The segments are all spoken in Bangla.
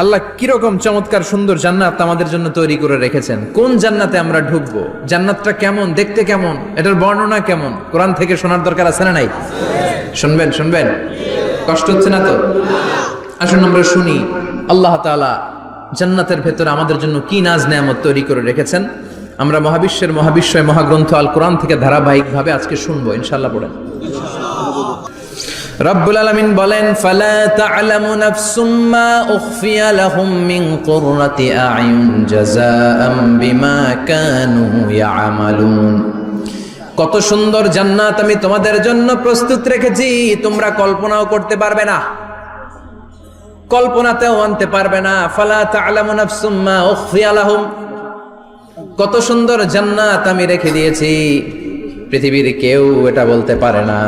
আল্লাহ কিরকম চমৎকার সুন্দর জান্নাত আমাদের জন্য তৈরি করে রেখেছেন। কোন জান্নাতে আমরা ঢুকবো, জান্নাতটা কেমন, দেখতে কেমন, এটার বর্ণনা কেমন, কোরআন থেকে শোনার দরকার আছে না নাই? শুনবেন শুনবেন, কষ্ট হচ্ছে না তো? আসুন আমরা শুনি আল্লাহ তাআলা জান্নাতের ভেতরে আমাদের জন্য কি নাজ নেয়ামত তৈরি করে রেখেছেন। আমরা মহাবিশ্বয় মহাগ্রন্থ আল কোরআন থেকে ধারাবাহিকভাবে আজকে শুনবো ইনশাআল্লাহ। পড়েন। রব্বুল আলামিন বলেন, ফালা তা'লামু নাফসুম মা উখফিয়া লাহুম মিন কুররাতি আ'য়ুন জাযাআম বিমা কানু ইয়া'মালুন। কত সুন্দর জান্নাত আমি তোমাদের জন্য প্রস্তুত রেখেছি, তোমরা কল্পনাও করতে পারবে না, কল্পনাতেও আনতে পারবে না। ফালা তা'লামু নাফসুম মা উখফিয়া লাহুম, কত সুন্দর জান্নাত আমি রেখে দিয়েছি, পৃথিবীর কেউ এটা বলতে পারে না।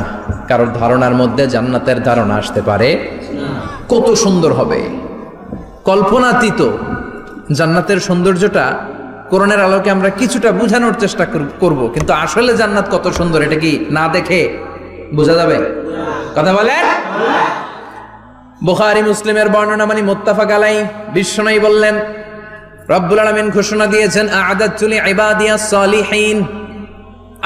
কারোর ধারণার মধ্যে জান্নাতের ধারণা আসতে পারে কত সুন্দর হবে, কল্পনাতীত জান্নাতের সৌন্দর্যটা কোরআনের আলোকে আমরা কিছুটা বোঝানোর চেষ্টা করব, কিন্তু আসলে জান্নাত কত সুন্দর এটা কি না দেখে বোঝা যাবে? কথা বলেন। বুখারী মুসলিমের বর্ণনা মানে মুত্তাফাক আলাইহি, বিশ্বনবী বললেন, রব্বুল আলামিন ঘোষণা দিয়েছেন, আ'আদাতু লিইবাদিয়াস সালিহিন,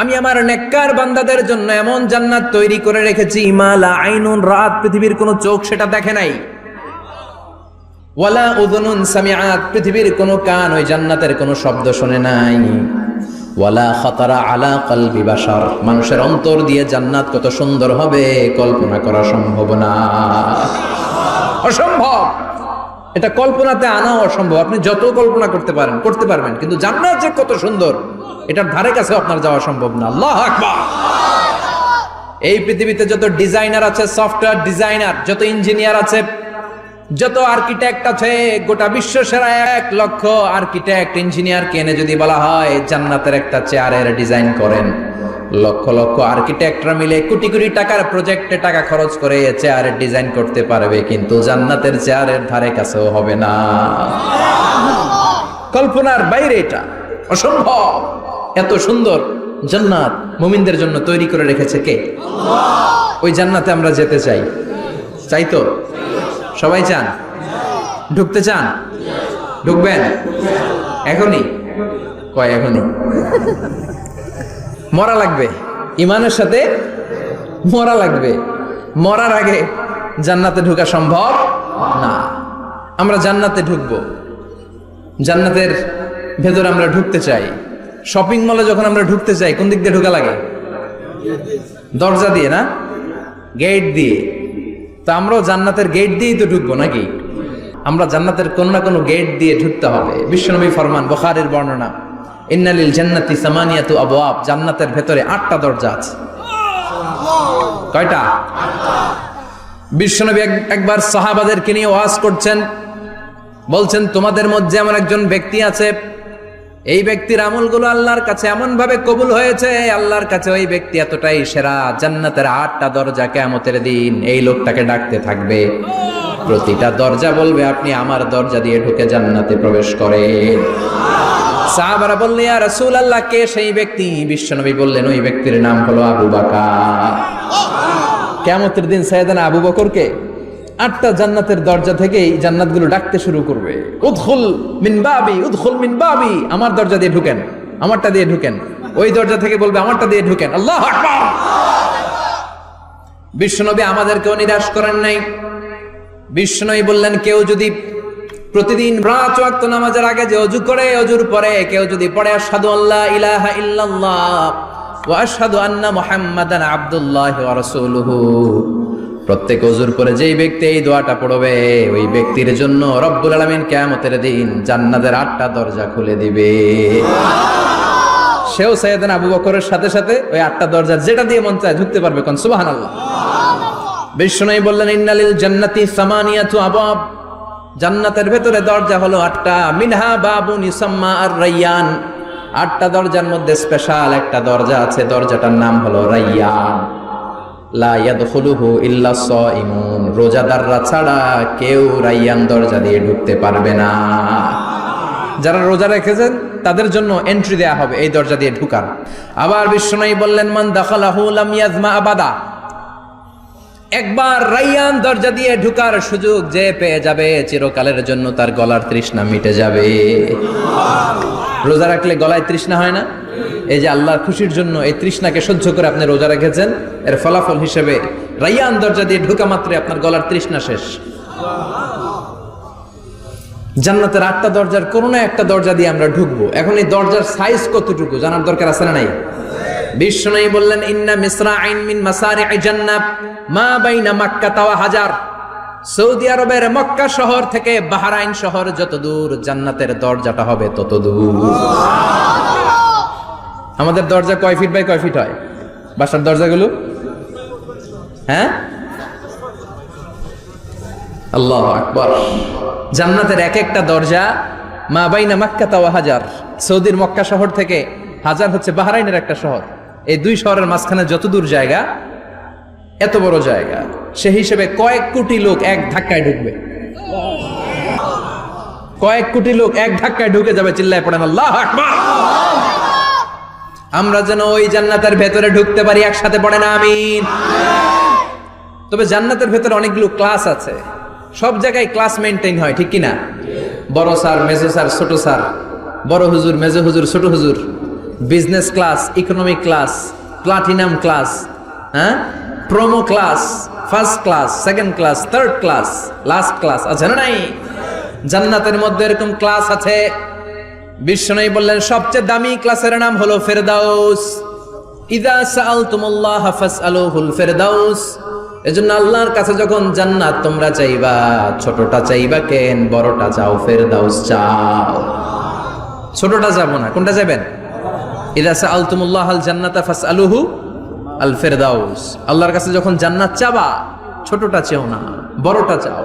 আমি আমার নেককার বান্দাদের জন্য এমন জান্নাত তৈরি করে রেখেছি, মা লা আইনুন রাত, পৃথিবীর কোনো চোখ সেটা দেখে নাই, ওয়ালা উযুনুন সামিআত, পৃথিবীর কোনো কান ওই জান্নাতের কোনো শব্দ শুনে নাই, ওয়ালা খাতারা আলা কলবি বাশার, মানুষের অন্তর দিয়ে জান্নাত কত সুন্দর হবে কল্পনা করা সম্ভব না, অসম্ভব। এটা কল্পনাতে আনা অসম্ভব। আপনি যত কল্পনা করতে পারবেন, কিন্তু জান্নাত যে কত সুন্দর এটার ধারে কাছে আপনার যাওয়া সম্ভব না। আল্লাহু আকবার। এই পৃথিবীতে যত ডিজাইনার আছে, সফটওয়্যার ডিজাইনার, যত ইঞ্জিনিয়ার আছে, যত আর্কিটেক্ট আছে, গোটা বিশ্ব সেরা 1 লক্ষ আর্কিটেক্ট ইঞ্জিনিয়ার কেনে যদি বলা হয় জান্নাতের একটা চেয়ারের ডিজাইন করেন, লক্ষ লক্ষ আর্কিটেক্টরা মিলে কোটি কোটি টাকার প্রজেক্টে টাকা খরচ করে চেয়ারের ডিজাইন করতে পারবে, কিন্তু জান্নাতের চেয়ারের ধারে কাছেও হবে না। কল্পনার বাইরে, এটা অসম্ভব। এত সুন্দর জান্নাত মুমিনদের জন্য তৈরি করে রেখেছে কে? আল্লাহ। ওই জান্নাতে আমরা যেতে চাই, চাই তো? সবাই চান? ঢুকতে চান? ঢুকবেন এখনই? কয় এখনই? মরা লাগবে, ইমানের সাথে মরা লাগবে। মরার আগে জান্নাতে ঢোকা সম্ভব না। আমরা জান্নাতে ঢুকবো, জান্নাতের ভেতরে আমরা ঢুকতে চাই। শপিং মলে যখন আমরা ঢুকতে চাই কোন দিক দিয়ে ঢোকা লাগে? দরজা দিয়ে না, গেট দিয়ে। তো আমরাও জান্নাতের গেট দিয়েই তো ঢুকবো নাকি? আমরা জান্নাতের কোন না কোনো গেট দিয়ে ঢুকতে হবে। বিশ্বনবী ফরমান, বুখারীর বর্ণনা, ইন্নালিল জান্নাতি সামানিয়াতু আবওয়াব, জান্নাতের ভেতরে 8টা দরজা আছে। কয়টা? বিশ্বনবী একবার সাহাবাদেরকে নিয়ে ওয়াজ করছেন, বলছেন, তোমাদের মধ্যে এমন একজন ব্যক্তি আছে, এই ব্যক্তির আমলগুলো আল্লাহর কাছে এমন ভাবে কবুল হয়েছে, আল্লাহর কাছে ওই ব্যক্তি এতটাই সেরা, জান্নাতের 8টা দরজা কিয়ামতের দিন এই লোকটাকে ডাকতে থাকবে। প্রতিটা দরজা বলবে, আপনি আমার দরজা দিয়ে ঢুকে জান্নাতে প্রবেশ করেন। সাহাবারা বললেন, ইয়া রাসূলুল্লাহ, কে সেই ব্যক্তি? বিশ্বনবী বললেন, ওই ব্যক্তির নাম হলো আবু বকর। কিয়ামতের দিন সাইয়েদনা আবু বকরকে 8টা জান্নাতের দরজা থেকেই জান্নাতগুলো ডাকতে শুরু করবে, উদখুল মিন বাবি, উদখুল মিন বাবি, আমার দরজা দিয়ে ঢুকেন, আমারটা দিয়ে ঢুকেন। ওই দরজা থেকে বলবে, আমারটা দিয়ে ঢুকেন। আল্লাহু আকবার। বিশ্বনবী আমাদেরকেও নিরাশ করেন নাই। বিশ্বনবী বললেন, কেউ যদি প্রতিদিন 5 ওয়াক্ত নামাজের আগে যে ওযু করে, ওযুর পরে কেউ যদি পড়ে আশহাদু আল্লা ইলাহা ইল্লাল্লাহ ওয়া আশহাদু আন্না মুহাম্মাদান আবদুল্লাহি ওয়া রাসূলুহু, প্রত্যেক ওযুর পরে যেই ব্যক্তি এই দোয়াটা পড়বে, ওই ব্যক্তির জন্য রব্বুল আলামিন কিয়ামতের দিন জান্নাতের 8টা দরজা খুলে দিবে। সেও সাইয়েদনা আবু বকরের সাথে সাথে ওই 8টা দরজা যেটা দিয়ে মন চায় ঢুকতে পারবে। কোন সুবহানাল্লাহ। বিশ্বনবী বললেন, ইন্নালিল জান্নাতি সামানিয়াতু আবওয়াব, জান্নাতের ভেতরে দরজা হলো 8টা, মিনহা বাবুন ইউসাম্মা আর-রায়্যান, 8টা দরজার মধ্যে স্পেশাল একটা দরজা আছে, দরজাটার নাম হলো রায়্যান। লা ইয়াদখুলুহু ইল্লা সাইমুন, রোজাদাররা ছাড়া কেউ রায়্যান দরজা দিয়ে ঢুকতে পারবে না। যারা রোজা রেখেছেন তাদের জন্য এন্ট্রি দেয়া হবে এই দরজা দিয়ে ঢুকার। আবার বিশ্বনবী বললেন, মান দাখালাহু লাম ইয়াজমা আবাদা, একবার রাইয়ান দরজা দিয়ে ঢুকার সুযোগ যে পেয়ে যাবে চিরকালের জন্য তার গলার তৃষ্ণা মিটে যাবে। রোজা রাখলে গলায় তৃষ্ণা হয় না? এই যে আল্লাহর খুশির জন্য এই তৃষ্ণাকে সহ্য করে আপনি রোজা রেখেছেন, এর ফলাফল হিসেবে রাইয়ান দরজা দিয়ে ঢুকা মাত্রই আপনার গলার তৃষ্ণা শেষ। জান্নাতের 8টা দরজার কোন না একটা দরজা দিয়ে আমরা ঢুকবো। এখন এই দরজার সাইজ কতটুকু জানার দরকার আছে না নাই? বিশ্বনবী বললেন, ইন্না মিসরাইন মিন মাসারি'i জান্নাত মা বাইনা মাক্কা ওয়া হাজার। সৌদি আরবের মক্কা শহর থেকে বাহরাইন শহর যত দূর, জান্নাতের দরজাটা হবে তত দূর। আমাদের দরজা কয় ফিট বাই কয় ফিট হয় বাসার দরজাগুলো? হ্যাঁ, আল্লাহু আকবার। জান্নাতের এক একটা দরজা মা বাইনা মাক্কা ওয়া হাজার। সৌদির মক্কা শহর থেকে হাজার হচ্ছে বাহরাইনের একটা শহর। এই দুই শহরের মাঝখানে যত দূর জায়গা, এত বড় জায়গা, সে হিসেবে কয়েক কোটি লোক এক ধাক্কায় ঢুকবে। কয়েক কোটি লোক এক ধাক্কায় ঢুকে যাবে। চিল্লায় পড়েন আল্লাহু আকবার। আমরা যেন ওই জান্নাতের ভেতরে ঢুকতে পারি, একসাথে পড়েন আমিন। তবে জান্নাতের ভেতরে অনেকগুলো ক্লাস আছে, সব জায়গায় ক্লাস মেনটেন হয়, ঠিক কিনা? বড় স্যার, মেজো স্যার, ছোট স্যার, বড় হুজুর, মেজো হুজুর, ছোট হুজুর, business class, economic class, platinum class, হ্যাঁ, promo class, first class, second class, third class, last class আছে না নাই? জান্নাতের মধ্যে এরকম ক্লাস আছে। বিশ্বনবী বললেন সবচেয়ে দামি ক্লাসের নাম হলো ফেরদাউস। ইযা সাআলতুমুল্লাহ ফাসআলুহুল ফেরদাউস। এজন্য আল্লাহর কাছে যখন জান্নাত তোমরা চাইবা, ছোটটা চাইবা কেন, বড়টা চাও, ফেরদাউস চাও। ছোটটা যাবো না, কোনটা যাবেন? ইযা সাআলতুমুল্লাহাল জান্নাতা ফাসআলুহু আল ফেরদাউস। আল্লাহর কাছে যখন জান্নাত চাবা, ছোটটা চাও না, বড়টা চাও।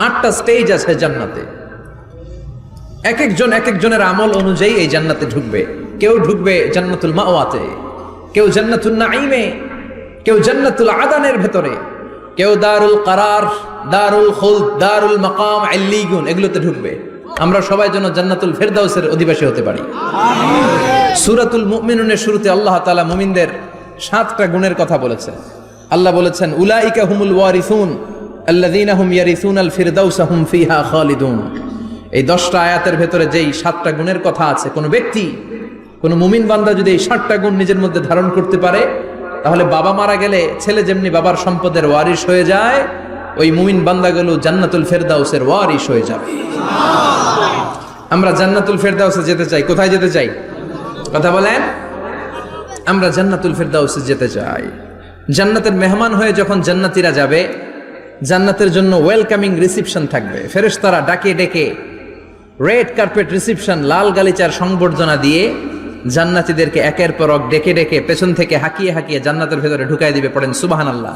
8টা স্টেজ আছে জান্নাতে। এক একজনের আমল অনুযায়ী এই জান্নাতে ঢুকবে। কেউ ঢুকবে জান্নাতুল মাওয়াতে, কেউ জান্নাতুল নাঈমে, কেউ জান্নাতুল আদানের ভেতরে, কেউ দারুল কারার, দারুল খুলদ, দারুল মাকাম, আল্লিগুন, এগুলোতে ঢুকবে। আমরা সবাই যেন জান্নাতুল ফেরদাউসের অধিবাসী হতে পারি। সূরাতুল মুমিনুনের শুরুতে আল্লাহ তাআলা মুমিনদের 7টা গুণের কথা বলেছেন। আল্লাহ বলেছেন, উলাইকা হুমুল ওয়ারিসুন আল্লাযীনা হুম ইয়ারিসুনাল ফিরদাউসা হুম ফিহা খালিদুন। এই 10টা আয়াতের ভেতরে যেই 7টা গুণের কথা আছে, কোন ব্যক্তি, কোন মুমিন বান্দা যদি এই 7টা গুণ নিজের মধ্যে ধারণ করতে পারে, তাহলে বাবা মারা গেলে ছেলে যেমনি বাবার সম্পদের ওয়ারিশ হয়ে যায়, ওই মুমিন বান্দাগুলো জান্নাতুল ফেরদাউসের ওয়ারিশ হয়ে যাবে। আমরা জান্নাতুল ফেরদাউসে যেতে চাই। কোথায় যেতে চাই? কথা বলেন। আমরা জান্নাতুল ফেরদাউসে যেতে চাই। জান্নাতের মেহমান হয়ে যখন জান্নাতীরা যাবে, জান্নাতের জন্য ওয়েলকামিং রিসিপশন থাকবে। ফেরেশতারা ডাকে ডেকে রেড কার্পেট রিসিপশন, লাল গালিচার সংবর্ধনা দিয়ে জান্নাতীদেরকে একের পর এক ডেকে ডেকে পেছন থেকে হাঁকিয়ে হাঁকিয়ে জান্নাতের ভেতরে ঢুকাই দিবে। পড়েন সুবহানাল্লাহ।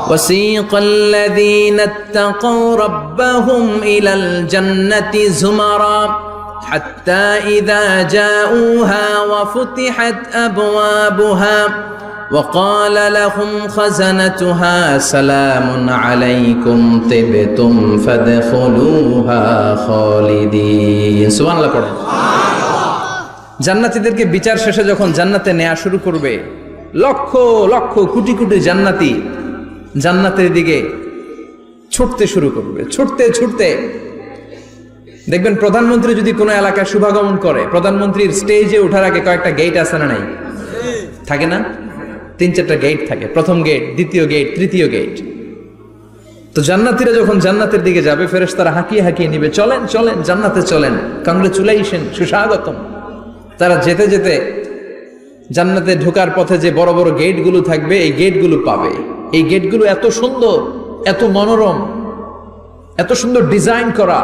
ওয়াসিকাল্লাযীনা ইত্তাকাউ রাব্বাহুম ইলাল জান্নাতি যুমারা হাত্তা ইযা জাউহা ওয়া ফুতিহাত আবওয়াবুহা وقال لهم خزنتها سلام عليكم طبتم فادخلوها خالدين। সুবহানাল্লাহ পড়েন। জান্নাতীদেরকে বিচার শেষে যখন জান্নাতে নেওয়া শুরু করবে, লক্ষ লক্ষ কোটি কোটি জান্নাতি জান্নাতের দিকে ছুটতে শুরু করবে। ছুটতে ছুটতে দেখবেন প্রধানমন্ত্রী যদি কোনো এলাকায় শুভাগমন করে, প্রধানমন্ত্রীর স্টেজে ওঠার আগে কয়েকটা গেট আছে না নাই? থাকে না? 3-4টা গেট থাকে। প্রথম গেট, দ্বিতীয় গেট, তৃতীয় গেট। তো জান্নাতীরা যখন জান্নাতের দিকে যাবে, ফেরেশতারা হাঁকিয়ে হাঁকিয়ে নিবে, চলেন চলেন জান্নাতে চলেন, কংগ্রেচুলেশন, সুস্বাগতম। তারা যেতে যেতে জান্নাতে ঢোকার পথে যে বড় বড় গেটগুলো থাকবে, এই গেটগুলো পাবে। এই গেটগুলো এত সুন্দর, এত মনোরম, এত সুন্দর ডিজাইন করা,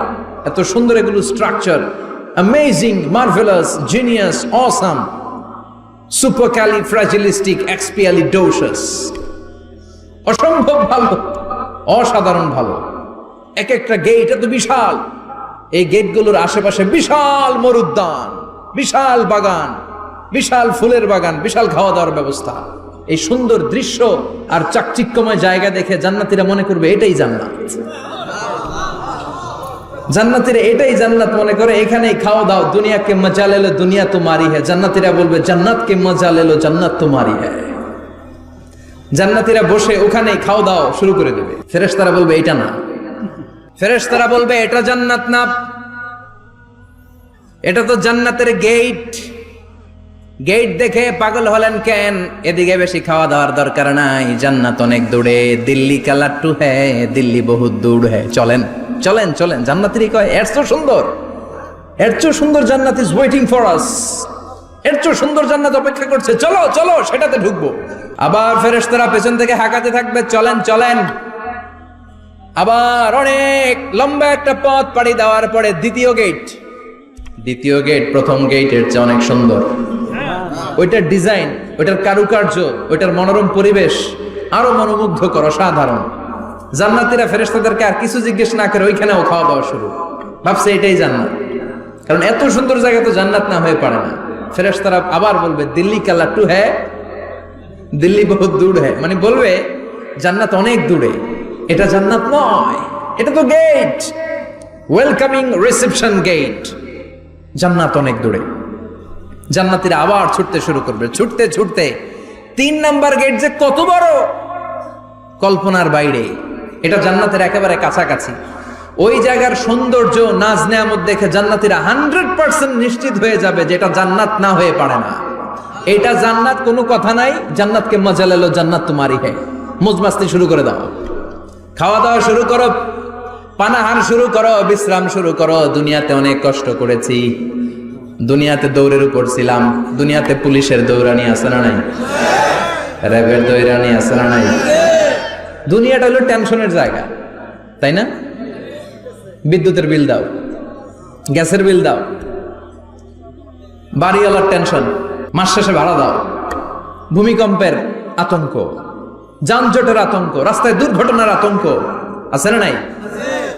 এত সুন্দর এগুলো structure, amazing, marvellous, genius, awesome, supercalifragilisticexpialidocious, অসম্ভব ভালো, অসাধারণ ভালো। এক একটা গেট এত বিশাল। এই গেটগুলোর আশেপাশে বিশাল মরুদ্যান, বিশাল বাগান, বিশাল ফুলের বাগান, বিশাল খাওয়া দাওয়ার ব্যবস্থা। এই সুন্দর দৃশ্য আর চাকচিক্যময় জায়গা দেখে জান্নাতীরা মনে করবে এটাই জান্নাত। জান্নাতীরা এটাই জান্নাত মনে করে, এখানেই খাওয়া দাও। দুনিয়া কে মজা লে লো, দুনিয়া তোমারি হ্যায়। জান্নাতীরা বলবে জান্নাত কে মজা লে লো, জান্নাত তোমারি হ্যায়। জান্নাতীরা বসে ওখানেই খাওয়া দাওয়া শুরু করে দেবে। ফেরেশতারা বলবে এটা না, ফেরেশতারা বলবে এটা জান্নাত না, এটা তো জান্নাতের গেট। গেট দেখে পাগল হলেন কেন? এদিকে বেশি খাওয়া দাওয়ার দরকার নাই, জান্নাত অনেক দূরে। দিল্লি কা লাট্টু হ্যাঁ, দিল্লি বহুত দূর হ্যাঁ, চলেন চলেন চলেন। জান্নাতেরই কয় এর চেয়ে সুন্দর, এর চেয়ে সুন্দর জান্নাত ইজ ওয়েটিং ফর আস, এর চেয়ে সুন্দর জান্নাত অপেক্ষা করছে, চলো চলো সেটাতে ঢুকবো। আবার ফেরেশতারা পেছন থেকে হাঁকাতে থাকবে, চলেন চলেন। আবার অনেক লম্বা একটা পথ পাড়ি দেওয়ার পরে দ্বিতীয় গেট, দ্বিতীয় গেট প্রথম গেটের চেয়ে অনেক সুন্দর। ওইটার ডিজাইন, ওইটার কারুকার্য, ওইটার মনোরম পরিবেশ আরো মনোমুগ্ধকর, অসাধারণ। জান্নাতীরা ফেরেশতাদেরকে আর কিছু জিজ্ঞেস না করে ওইখানেও খাওয়া দাওয়া শুরু, ভাবছে এটাই জান্নাত। কারণ এত সুন্দর জায়গা তো জান্নাত না হয়ে পারে না। ফেরেশতারা আবার বলবে দিল্লি কা লাট্টু হ্যাঁ, দিল্লি বহুত দূর হ্যাঁ, মানে বলবে জান্নাত অনেক দূরে, এটা জান্নাত নয়, এটা তো গেট, ওয়েলকামিং রিসেপশন গেট, জান্নাত অনেক দূরে। জান্নাতীরা আবার ছুটতে শুরু করবে, ছুটতে ছুটতে 3 নাম্বার গেট যে কত বড়, কল্পনার বাইরে। এটা জান্নাতের একেবারে কাছাকাছি। ওই জায়গার সৌন্দর্য, নাজ নেয়ামত দেখে জান্নাতীরা 100% নিশ্চিত হয়ে যাবে যে এটা জান্নাত না হয়ে পারে না, এটা জান্নাত, কোনো কথা নাই। জান্নাতকে মজা লেলো, জান্নাত তোমারই হ্যাঁ। মজমাস্তি শুরু করে দাও, খাওয়া দাওয়া শুরু করো, পানাহার শুরু করো, বিশ্রাম শুরু করো। দুনিয়াতে অনেক কষ্ট করেছি, দুনিয়াতে দৌড়ের উপর ছিলাম, দুনিয়াতে পুলিশের দৌড়ানি আছে না নাই, র্যাবের দৌড়ানি আছে না নাই। দুনিয়াটা হলো টেনশনের জায়গা, তাই না? বিদ্যুতের বিল দাও, গ্যাসের বিল দাও, বাড়িওয়ালার টেনশন, মাস শেষে ভাড়া দাও, ভূমিকম্পের আতঙ্ক, যানজটের আতঙ্ক, রাস্তায় দুর্ঘটনার আতঙ্ক আছে না নাই?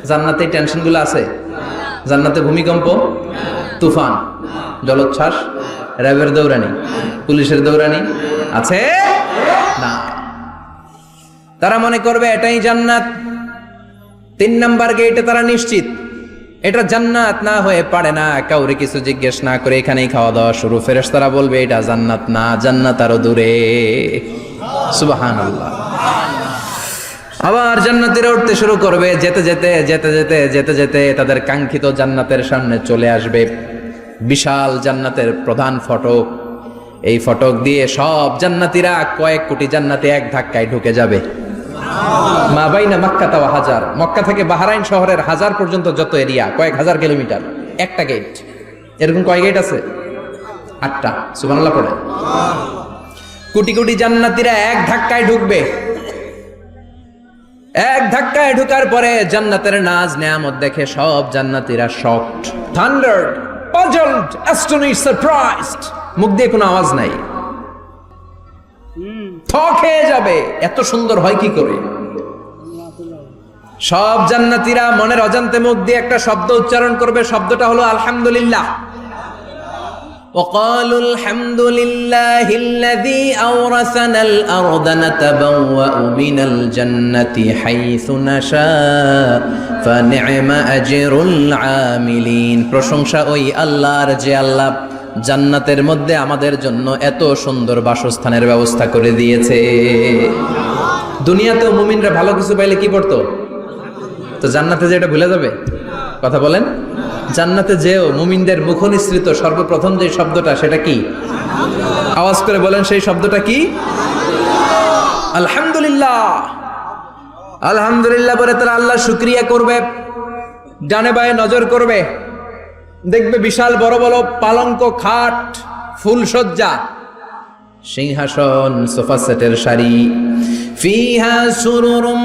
জান্নাতে এই টেনশনগুলো আছে? জান্নাতে ভূমিকম্প, তুফান, জলোচ্ছ্বাস, র্যাবের দৌড়ানি, পুলিশের দৌড়ানি আছে না। তারা মনে করবে এটাই জান্নাত। 3 নাম্বার গেটে তারা নিশ্চিত এটা জান্নাত না হয়ে পারে না, কাউরে কিছু জিজ্ঞেস না করে এখানেই খাওয়া দাওয়া শুরু। ফেরেশতারা বলবে এটা জান্নাত না, জান্নাত আরো দূরে। সুবহানাল্লাহ। আবার জান্নাতীরা উঠতে শুরু করবে, যেতে যেতে যেতে যেতে যেতে যেতে তাদের কাঙ্ক্ষিত জান্নাতের সামনে চলে আসবে। বিশাল জান্নাতের প্রধান ফটক, এই ফটক দিয়ে সব জান্নাতীরা, কয়েক কোটি জান্নাতি এক ধাক্কায় ঢুকে যাবে। মা বাইনা মক্কা ওয়া হাজার, মক্কা থেকে বাহরাইন শহরের হাজার পর্যন্ত যত এরিয়া, কয়েক হাজার কিলোমিটার, একটা গেট। এরকম কয় গেট আছে? 8টা। সুবহানাল্লাহ পড়ে। কোটি কোটি জান্নাতীরা এক ধাক্কায় ঢুকবে। এক ধাক্কায় ঢুকার পরে জান্নাতের নাজ নেয়ামত দেখে সব জান্নাতীরা শকড, থান্ডার্ড, পাজলড, অ্যাস্টনিশড, সারপ্রাইজড। মুখ দিয়ে কোনো আওয়াজ নাই, থক হয়ে যাবে, এত সুন্দর হয় কি করে। সব জান্নাতীরা মনের অজান্তে মুখ দিয়ে একটা শব্দ উচ্চারণ করবে, শব্দটা হলো আলহামদুলিল্লাহ। وقالوا الحمد لله الذي أورثنا الأرض نتبوأ من الجنة حيث نشاء فنعم أجر العاملين। প্রশংসা ওই আল্লাহর যে আল্লাহ জান্নাতের মধ্যে আমাদের জন্য এত সুন্দর বাসস্থানের ব্যবস্থা করে দিয়েছে। দুনিয়াতেও মুমিনরা ভালো কিছু পাইলে কি করতো? তো জান্নাতে যে এটা ভুলে যাবে? কথা বলেন। জান্নাতে যেও মুমিনদের মুখনিসৃত সর্বপ্রথম যে শব্দটা, সেটা কি? আওয়াজ করে বলেন, সেই শব্দটা কি? আলহামদুলিল্লাহ। আলহামদুলিল্লাহ বলে তারা আল্লাহ শুকরিয়া করবে, ডানে বায়ে নজর করবে, দেখবে বিশাল বড় বড় পালঙ্ক, খাট, ফুলসজ্জা, সিংহাসন, সোফা সেটের সারি। ফিহা সুরুরুম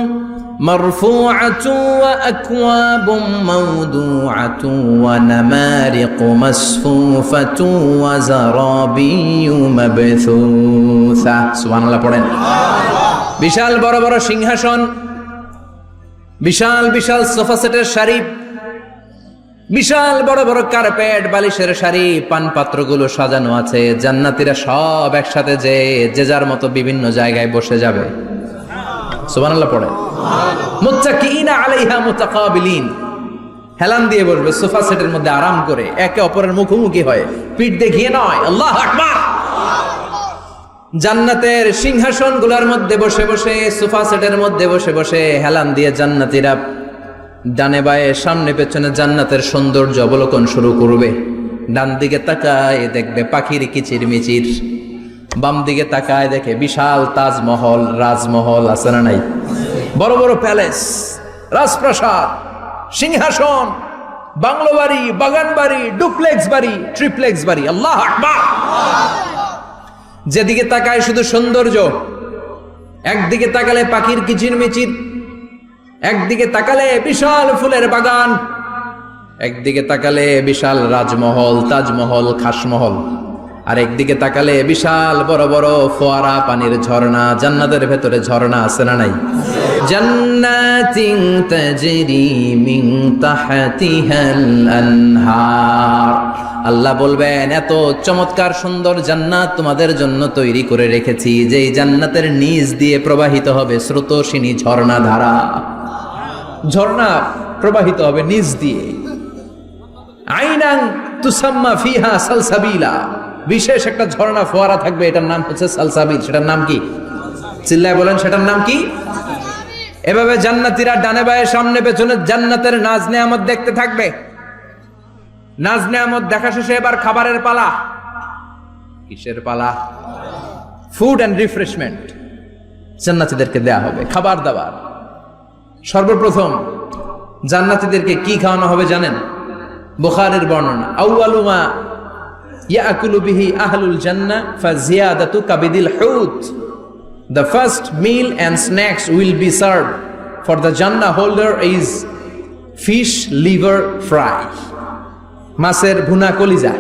মারফুআতুন ওয়া আকওয়াবুম মাওদুআতুন ওয়া নামারিকু মাসফুফাতুন ওয়া যারাবিয়্যু মাবথুসা। সুবহানাল্লাহ পড়েন। বিশাল বড় বড় সিংহাসন, বিশাল বিশাল সোফা সেটের সারি, বিশাল বড় বড় কার্পেট, বালিশের সারি, পানপাত্রগুলো সাজানো আছে। জান্নাতীরা সব একসাথে যে যার মতো বিভিন্ন জায়গায় বসে যাবে। সুবহানাল্লাহ পড়ে। মুত্তাকিইনা আলাইহা মুতাকাবিলিন, হেলান দিয়ে বসবে সোফা সেটের মধ্যে আরাম করে, একে অপরের মুখোমুখি হয়, পিঠ দেখিয়ে নয়। আল্লাহু আকবার। জান্নাতের সিংহাসন গুলার মধ্যে বসে বসে, সোফা সেটের মধ্যে বসে বসে হেলান দিয়ে জান্নাতীরা ডানে বায়ে সামনে পেছনে জান্নাতের সৌন্দর্য অবলোকন শুরু করবে। ডান দিকে তাকায় দেখবে পাখির কিচির মিচির, বাম দিকে তাকায় দেখে বিশাল তাজমহল, রাজমহল আছে না নাই, বড় বড় প্যালেস, রাজপ্রাসাদ, সিংহাসন, বাংলো বাড়ি, বাগান বাড়ি, ডুপ্লেক্স বাড়ি, ট্রিপ্লেক্স বাড়ি। আল্লাহু আকবার। যেদিকে তাকায় শুধু সৌন্দর্য। একদিকে তাকালে পাখির কিচির মিচির, একদিকে তাকালে বিশাল ফুলের বাগান, একদিকে তাকালে বিশাল রাজমহল, তাজমহল, খাসমহল, আর একদিকে তাকালে বিশাল বড় বড় ফোয়ারা, পানির ঝর্ণা। জান্নাতের ভেতরে ঝর্ণা আছে না নাই? জান্নাতিন তাজরি মিন তাহতিহাল আনহার। আল্লাহ বলবেন, এত চমৎকার সুন্দর জান্নাত তোমাদের জন্য তৈরি করে রেখেছি, যেই জান্নাতের নিচ দিয়ে প্রবাহিত হবে স্রোতস্বিনী ঝর্ণা ধারা। ঝর্ণা প্রবাহিত হবে নিচ দিয়ে। আইনান তুসাম্মা ফিহা সালসাবিলা। বিশেষ একটা ঝর্ণা ফোয়ারা থাকবে, এটার নাম হচ্ছে সালসাবিল। সেটার নাম কি? চিল্লায় বলেন, সেটার নাম কি? এভাবে জান্নাতীরা ডানে বায়ে সামনে পেছনে জান্নাতের নাজ নেয়ামত দেখতে থাকবে। নাজ নেয়ামত দেখা শেষে এবার খাবারের পালা। কিসের পালা? ফুড অ্যান্ড রিফ্রেশমেন্ট জান্নাতীদেরকে দেয়া হবে, খাবার দাবার। সর্বপ্রথম জান্নাতীদেরকে কি খাওয়ানো হবে জানেন? বুখারীর বর্ণনা, আউয়ালু মা ইয়াকুলু বিহি আহলুল জান্নাহ ফাজিয়াদাতু কাবিদিল হুত। The first meal and snacks will be served for the Jannah holder is fish liver fry. মাছের ভুনা কলিজা।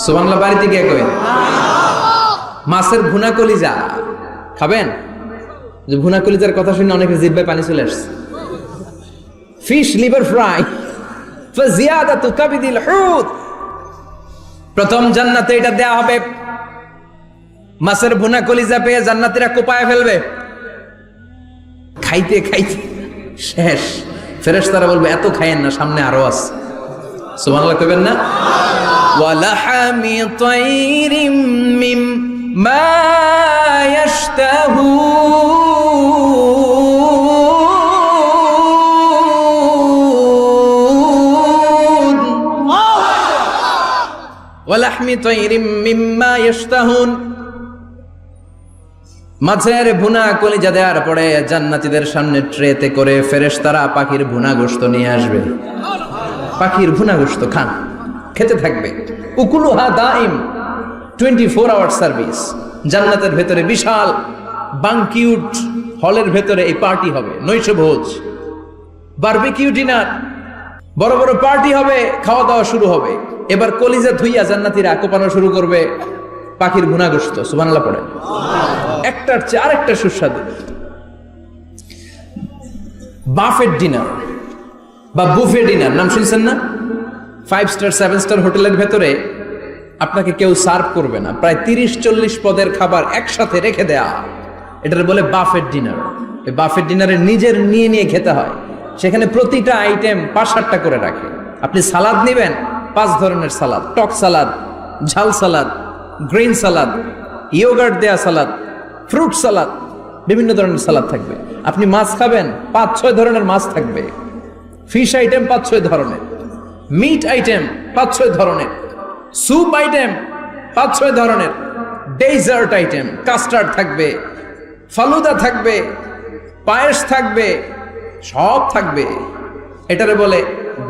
সুবহানাল্লাহ, বাড়িতে গিয়ে কইবেন মাছের ভুনা কলিজা খাবেন। যে ভুনা কলিজার কথা শুনে অনেকের জিহ্বায় পানি চলে আসছে। ফিশ লিভার ফ্রাই ফাজিয়াদাতু কাবিদিল হুত। প্রথম জান্নাতে এটা দেয়া হবে। মাছের ভুনা কলিজা পেয়ে জান্নাতীরা কোপায় ফেলবে। খাইতে খাইতে শেষ। ফেরেশতারা বলবে, এত খাইয়েন না, সামনে আরো আছে। সুবহানাল্লাহ কইবেন না? ওয়ালাহামি তাইরিম মিম্মা ইয়াশতাহুন। ওয়ালাহমি তাইরিম মিম্মা ইয়াশতাহুন। মাছের ভুনা কলিজা দেওয়ার পরে জান্নাতীদের সামনে ট্রেতে করে ফেরেশতারা পাখির ভুনা গোশত নিয়ে আসবে। পাখির ভুনা গোশত খান, খেতে থাকবে। উকুলুহা দাইম, 24 আওয়ার সার্ভিস। জান্নাতের ভেতরে বিশাল বানকিউট হলের ভেতরে এই পার্টি হবে, নৈশভোজ, বারবিকিউ ডিনার, বড় বড় পার্টি হবে, খাওয়া দাওয়া শুরু হবে। এবার কলিজা ধুইয়া জান্নাতীরা কোপানো শুরু করবে পাখির ভুনা গোশত। সুবহানাল্লাহ পড়ে। একটার চেয়ে আরেকটা সুস্বাদু। বাফেট ডিনার বা বুফে ডিনার নাম শুনছেন না? 5 স্টার 7 স্টার হোটেলের ভেতরে আপনাকে কেউ সার্ভ করবে না, প্রায় 30-40 পদের খাবার একসাথে রেখে দেয়া, এটার বলে বাফেট ডিনার। এই বাফেট ডিনারে নিজের নিয়ে নিয়ে খেতে হয়। সেখানে প্রতিটা আইটেম 5-7টা করে রাখে। আপনি সালাদ নেবেন, 5 ধরনের সালাদ, টক সালাদ, ঝাল সালাদ, গ্রিন সালাদ, ইয়োগার্ট দেয়া সালাদ, ফ্রুট সালাদ, বিভিন্ন ধরনের সালাদ থাকবে। আপনি মাছ খাবেন, 5-6 ধরনের মাছ থাকবে। ফিশ আইটেম 5-6 ধরনের, মিট আইটেম 5-6 ধরনের, স্যুপ আইটেম 5-6 ধরনের, ডেজার্ট আইটেম, কাস্টার্ড থাকবে, ফালুদা থাকবে, পায়েস থাকবে, সব থাকবে। এটারে বলে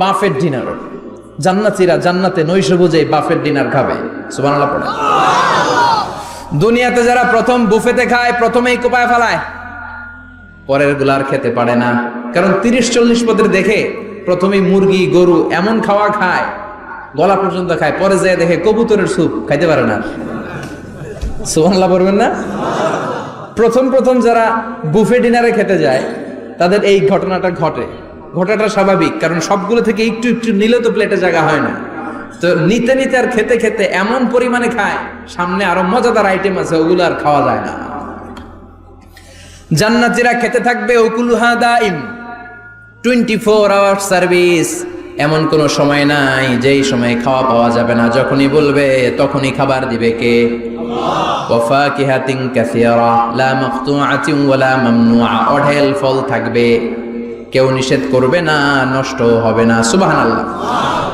বাফেট ডিনার। জান্নাতীরা জান্নাতে নৈশভোজে বাফেট ডিনার খাবে। সুবহানাল্লাহ পড়ে। দুনিয়াতে যারা প্রথম বুফেতে খায়, প্রথমেই কোপায় ফেলায়, পরের গুলার খেতে পারে না। কারণ 30-40 পদের দেখে প্রথমেই মুরগি, গরু এমন খাওয়া খায়, গলা পর্যন্ত খায়, পরে যায় দেখে কবুতরের স্যুপ খাইতে পারে না। সুবহানাল্লাহ বলবেন না? প্রথম প্রথম যারা বুফে ডিনারে খেতে যায় তাদের এই ঘটনাটা ঘটে। ঘটাটা স্বাভাবিক, কারণ সবগুলো থেকে একটু একটু নিলে তো প্লেটে জায়গা হয় না। তো নিতে নিতে আর খেতে খেতে এমন পরিমাণে খায়, সামনে আরো মজাদার আইটেম আছে, ওগুলো আর খাওয়া যায় না। জান্নাতীরা খেতে থাকবে, উকুলুহা দাইম, 24 আওয়ার সার্ভিস। এমন কোনো সময় নাই যেই সময় খাওয়া পাওয়া যাবে না, যখনই বলবে তখনই খাবার দিবে কে? ওয়া ফাকিহাতিন কাসীরা লা মাকতুআতিন ওয়ালা মামনুআ, অঢেল ফল থাকবে, কেউ নিষেধ করবে না, নষ্ট হবে না। সুবহানাল্লাহ।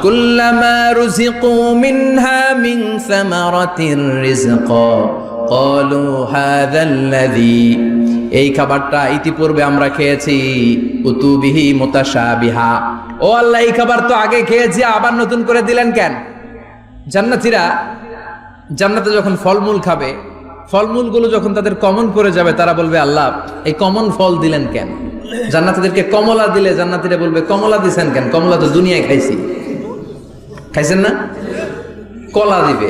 কুল্লামা রুজিকু মিনহা মিন সামারাতির রিজকা ক্বালু হাযাল্লাযী, এই খাবারটা ইতিপূর্বে আমরা খেয়েছি, উতুবিহি মুতাশাবিহা, ও আল্লাহ এই খাবার তো আগে খেয়েছি, আবার নতুন করে দিলেন কেন? জান্নাতীরা জান্নাতে যখন ফলমূল খাবে, ফলমূলগুলো যখন তাদের কমন পড়ে যাবে, তারা বলবে আল্লাহ এই কমন ফল দিলেন কেন? জান্নাতীদেরকে কমলা দিলে জান্নাতীরা বলবে কমলা দিছেন কেন? কমলা তো দুনিয়ায় খাইছি। খাইছেন না? কলা দিবে,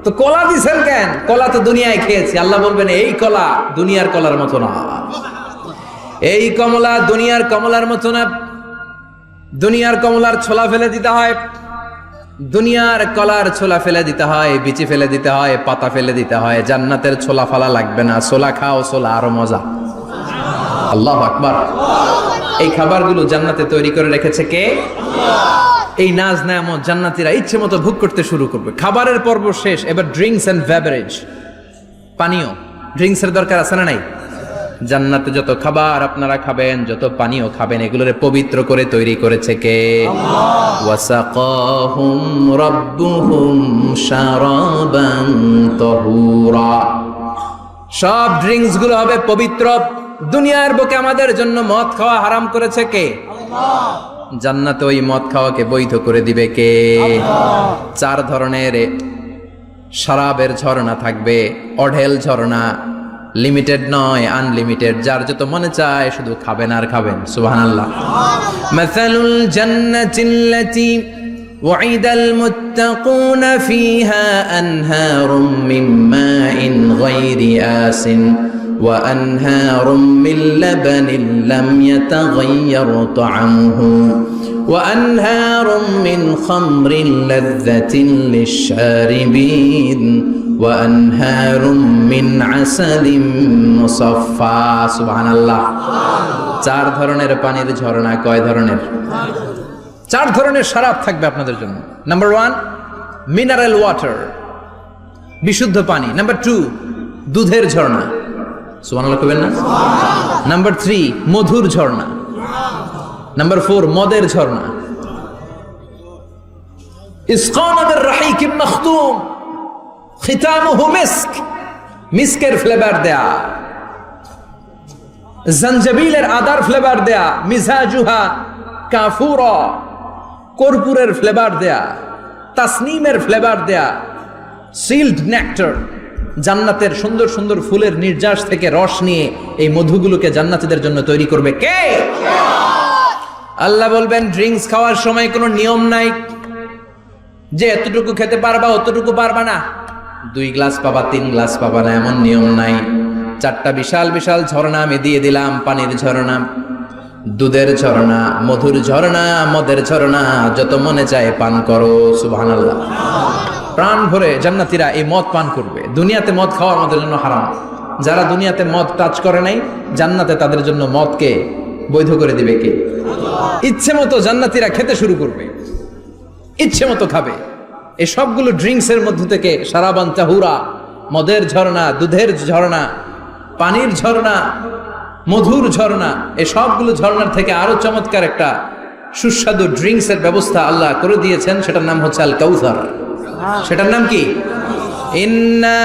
তো কলা দিছেন কেন? কলা তো দুনিয়ায় খেয়েছি। আল্লাহ বলবেন এই কলা দুনিয়ার কলার মতো না, এই কমলা দুনিয়ার কমলার মতো না। দুনিয়ার কমলার ছোলা ফেলে দিতে হয়, দুনিয়ার কলার ছোলা ফেলে দিতে হয়, বিচি ফেলে দিতে হয়, পাতা ফেলে দিতে হয়। জান্নাতের ছোলা ফালা লাগবে না, ছোলা খাও, ছোলা আরো মজা। আল্লাহু আকবার। এই খাবারগুলো জান্নাতে তৈরি করে রেখেছে কে? এই নাজ নেয়ামত জান্নাতীরা ইচ্ছে মতো ভোগ করতে শুরু করবে। খাবারের পর্ব শেষ, এবার ড্রিঙ্কস এন্ড বেভারেজ, পানীয়। ড্রিঙ্কসের দরকার আছে না নাই? জান্নাতে যত খাবার আপনারা খাবেন, যত পানীয় খাবেন, এগুলোরে পবিত্র করে তৈরি করেছে কে? ওয়াসাকাহুম রাব্বুহুম শারাবান তাহুরা, সব ড্রিঙ্কস গুলো হবে পবিত্র। দুনিয়ার বুকে আমাদের জন্য মদ খাওয়া হারাম করেছে কে? আল্লাহ। জান্নাতে ওই মদ খাওয়াকে বৈধ করে দিবে কে? আল্লাহ। 4 ধরনের শরাবের ঝর্ণা থাকবে, অঢেল ঝর্ণা, লিমিটেড নয়, আনলিমিটেড। যার যত মনে চায় শুধু খাবেন আর খাবেন। সুবহানাল্লাহ। মাসালুল জান্নাতিল্লাতী ওয়াইদাল মুত্তাকুনা ফিহা আনহারুম মিন মাইন গায়রি আসিন ওয়া আনহারুম মিন লাবানিন লাম ইয়াতাগায়্যার তা'আমুহু ওয়া আনহারুম মিন খামরিন লাযযাতিন লিশ-শারিবিন ওয়া আনহারুম মিন আসালিম মুসাফফা। সুবহানাল্লাহ। 4 ধরনের পানির ঝর্ণা। কয় ধরনের? 4 ধরনের শরাব থাকবে আপনাদের জন্য। নাম্বার 1 মিনারেল ওয়াটার, বিশুদ্ধ পানি। নাম্বার 2 দুধের ঝর্ণা। সুবহানাল্লাহ কইবেন না? নাম্বার 3 মধুর ঝর্ণা। নাম্বার 4 মদের ঝর্ণা। ইসকানা বির রাহিকিম মাখতুম খিতামুহু মিস্ক, মিস্কের ফ্লেভার দেয়া, জঞ্জাবিলের আদার ফ্লেভার দেয়া, মিজাজুহা কাফুরা, কর্পূরের ফ্লেভার দেয়া, তাসনিমের ফ্লেভার দেয়া, সিল্ড নেক্টার, জান্নাতের সুন্দর সুন্দর ফুলের নির্যাস থেকে রস নিয়ে এই মধুগুলোকে জান্নাতীদের জন্য তৈরি করবে কে? আল্লাহ বলবেন ড্রিঙ্কস খাওয়ার সময় কোনো নিয়ম নাই যে এতটুকু খেতে পারবা অতটুকু পারবা না, 2 গ্লাস পাবা 3 গ্লাস পাবা না, এমন নিয়ম নাই। 4টা বিশাল বিশাল ঝর্ণা আমি দিয়ে দিলাম, পানির ঝর্ণা, দুধের ঝর্ণা, মধুর ঝর্ণা, মদের ঝর্ণা, যত মনে চায় পান করো। সুবহানাল্লাহ। প্রাণ ভরে জান্নাতীরা এই মদ পান করবে। দুনিয়াতে মদ খাওয়া আমাদের জন্য হারাম। যারা দুনিয়াতে মদ টাচ করে নাই, জান্নাতে তাদের জন্য মদকে বৈধ করে দিবে কে? ইচ্ছে মতো জান্নাতীরা খেতে শুরু করবে, ইচ্ছে মতো খাবে। এই সবগুলো ড্রিঙ্কসের মধ্য থেকে শারাবান তাহুরা, মদের ঝর্ণা, দুধের ঝর্ণা, পানির ঝর্ণা, মধুর ঝর্ণা, এই সবগুলো ঝর্ণার থেকে আরো চমৎকার একটা সুস্বাদু ড্রিঙ্কসের ব্যবস্থা আল্লাহ করে দিয়েছেন। সেটার নাম হচ্ছে আল কাউসার। সেটার নাম কি? ইন্না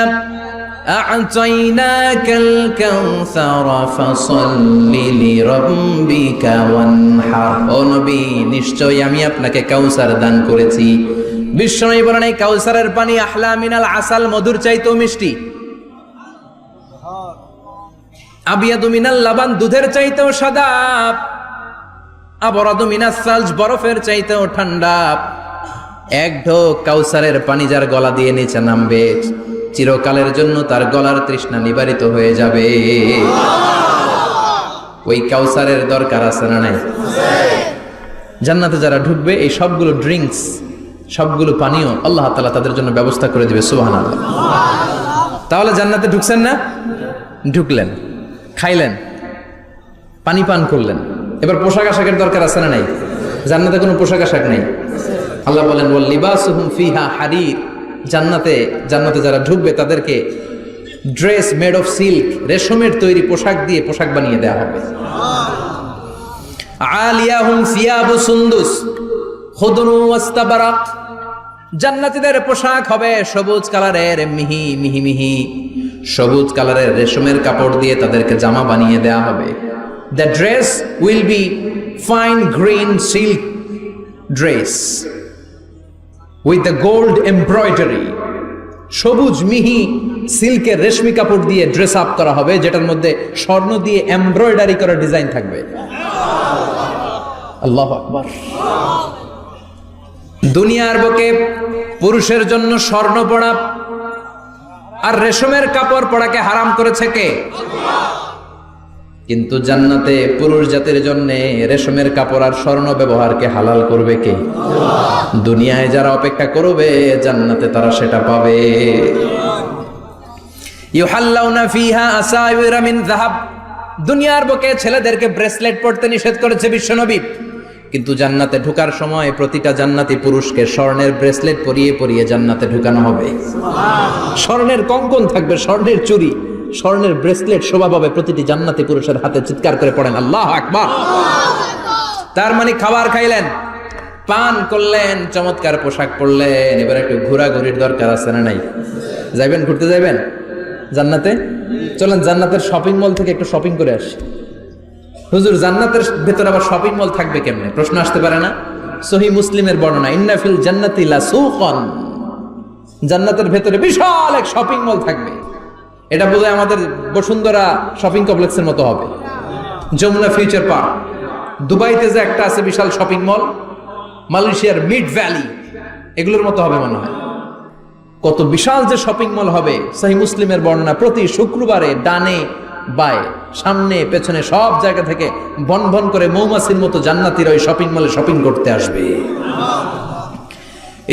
আ'তাইনাকাল কাউসার ফাসাল্লি লিরাব্বিকা ওয়ানহার। ও নবী, নিশ্চয়ই আমি আপনাকে কাউসার দান করেছি। বিশ্বনবী বলেন এই কাউসারের পানি আহলা মিনাল আসাল, মধুর চাইতেও মিষ্টি। আবিয়াদু মিনাল লাবান, দুধের চাইতেও সাদা। আবরাদু মিনাস সালজ, বরফের চাইতেও ঠান্ডা। এক ঢোক কাউসারের পানি যার গলা দিয়ে নিচে নামবে, চিরকালের জন্য তার গলার তৃষ্ণা নিবারিত হয়ে যাবে। ওই কাউসারের দরকার আছে না নাই? জান্নাতে যারা ঢুকবে এই সবগুলো ড্রিঙ্কস, সবগুলো পানীয় আল্লাহ তাআলা তাদের জন্য ব্যবস্থা করে দিবে। সুবহানাল্লাহ। তাহলে জান্নাতে ঢুকছেন না? ঢুকলেন, খাইলেন, পানি পান করলেন, এবার পোশাক আশাকের দরকার আছে না নাই? জান্নাতে কোনো পোশাক আশাক নেই। আল্লাহ বলেন ওয়াল লিবাসুহুম ফিহা হারির, জান্নাতে যারা ঢুকবে তাদেরকে ড্রেস মেড অফ সিল্ক, রেশমের তৈরি পোশাক দিয়ে পোশাক বানিয়ে দেওয়া হবে। আলিয়াহুম সিয়াবু সুন্দুস খুদরু ওয়াস্তাবারাক, জান্নাতীদের পোশাক হবে সবুজ কালারের, মিহি মিহি মিহি সবুজ কালারের রেশমের কাপড় দিয়ে তাদেরকে জামা বানিয়ে দেওয়া হবে। The dress will be fine green silk dress with the gold embroidery, সবুজ মিহি সিল্কের রেশমি কাপড় দিয়ে ড্রেস আপ করা হবে, যেটার মধ্যে স্বর্ণ দিয়ে এমব্রয়ডারি করা ডিজাইন থাকবে। আল্লাহু আকবার। দুনিয়ার বুকে পুরুষের জন্য স্বর্ণ পরা আর রেশমের কাপড় পরাকে হারাম করেছে কে? কিন্তু জান্নাতে পুরুষ জাতির জন্য রেশমের কাপড় আর স্বর্ণ ব্যবহারকে হালাল করবে কে? দুনিয়ায় যারা অপেক্ষা করবে জান্নাতে তারা সেটা পাবে। ইউহাল্লাউনা ফিহা আসাইরা মিন যাহাব, দুনিয়ার বুকে ছেলেদেরকে ব্রেসলেট পরতে নিষেধ করেছে বিশ্বনবী, কিন্তু জান্নাতে ঢোকার সময় প্রতিটা জান্নাতি পুরুষকে স্বর্ণের ব্রেসলেট পরিয়ে পরিয়ে জান্নাতে ঢুকানো হবে। স্বর্ণের কঙ্কন থাকবে, স্বর্ণের চুড়ি, স্বর্ণের ব্রেসলেট শোভা পাবে প্রতিটি জান্নাতি পুরুষের হাতে। চিৎকার করে পড়েন আল্লাহু আকবার। তার মানে খাবার খাইলেন, পান করলেন, চমৎকার পোশাক পরলেন, এবার একটু ঘোরাঘুরির দরকার আছে না নাই? যাইবেন, ঘুরতে যাইবেন জান্নাতে? চলেন জান্নাতের শপিং মল থেকে একটু শপিং করে আসি। হুজুর জান্নাতের ভেতরে আবার শপিং মল থাকবে কেমনে? প্রশ্ন আসতে পারে না? সহিহ মুসলিমের বর্ণনা, ইন্না ফিল জান্নাতি লাসুকান, জান্নাতের ভেতরে বিশাল এক শপিং মল থাকবে। এটা বোধহয় আমাদের বসুন্ধরা শপিং কমপ্লেক্সের মতো হবে, যমুনা ফিউচার পার্ক। দুবাইতে যে একটা আছে বিশাল শপিং মল, মালয়েশিয়ার মিড ভ্যালি, এগুলোর মতো হবে মনে হয়। কত বিশাল যে শপিং মল হবে। সহিহ মুসলিমের বর্ণনা, প্রতি শুক্রবারে ডানে বায়ে সামনে পেছনে সব জায়গা থেকে বন বন করে মৌমাছির মতো জান্নাতীরা ওই শপিং মলে শপিং করতে আসবে।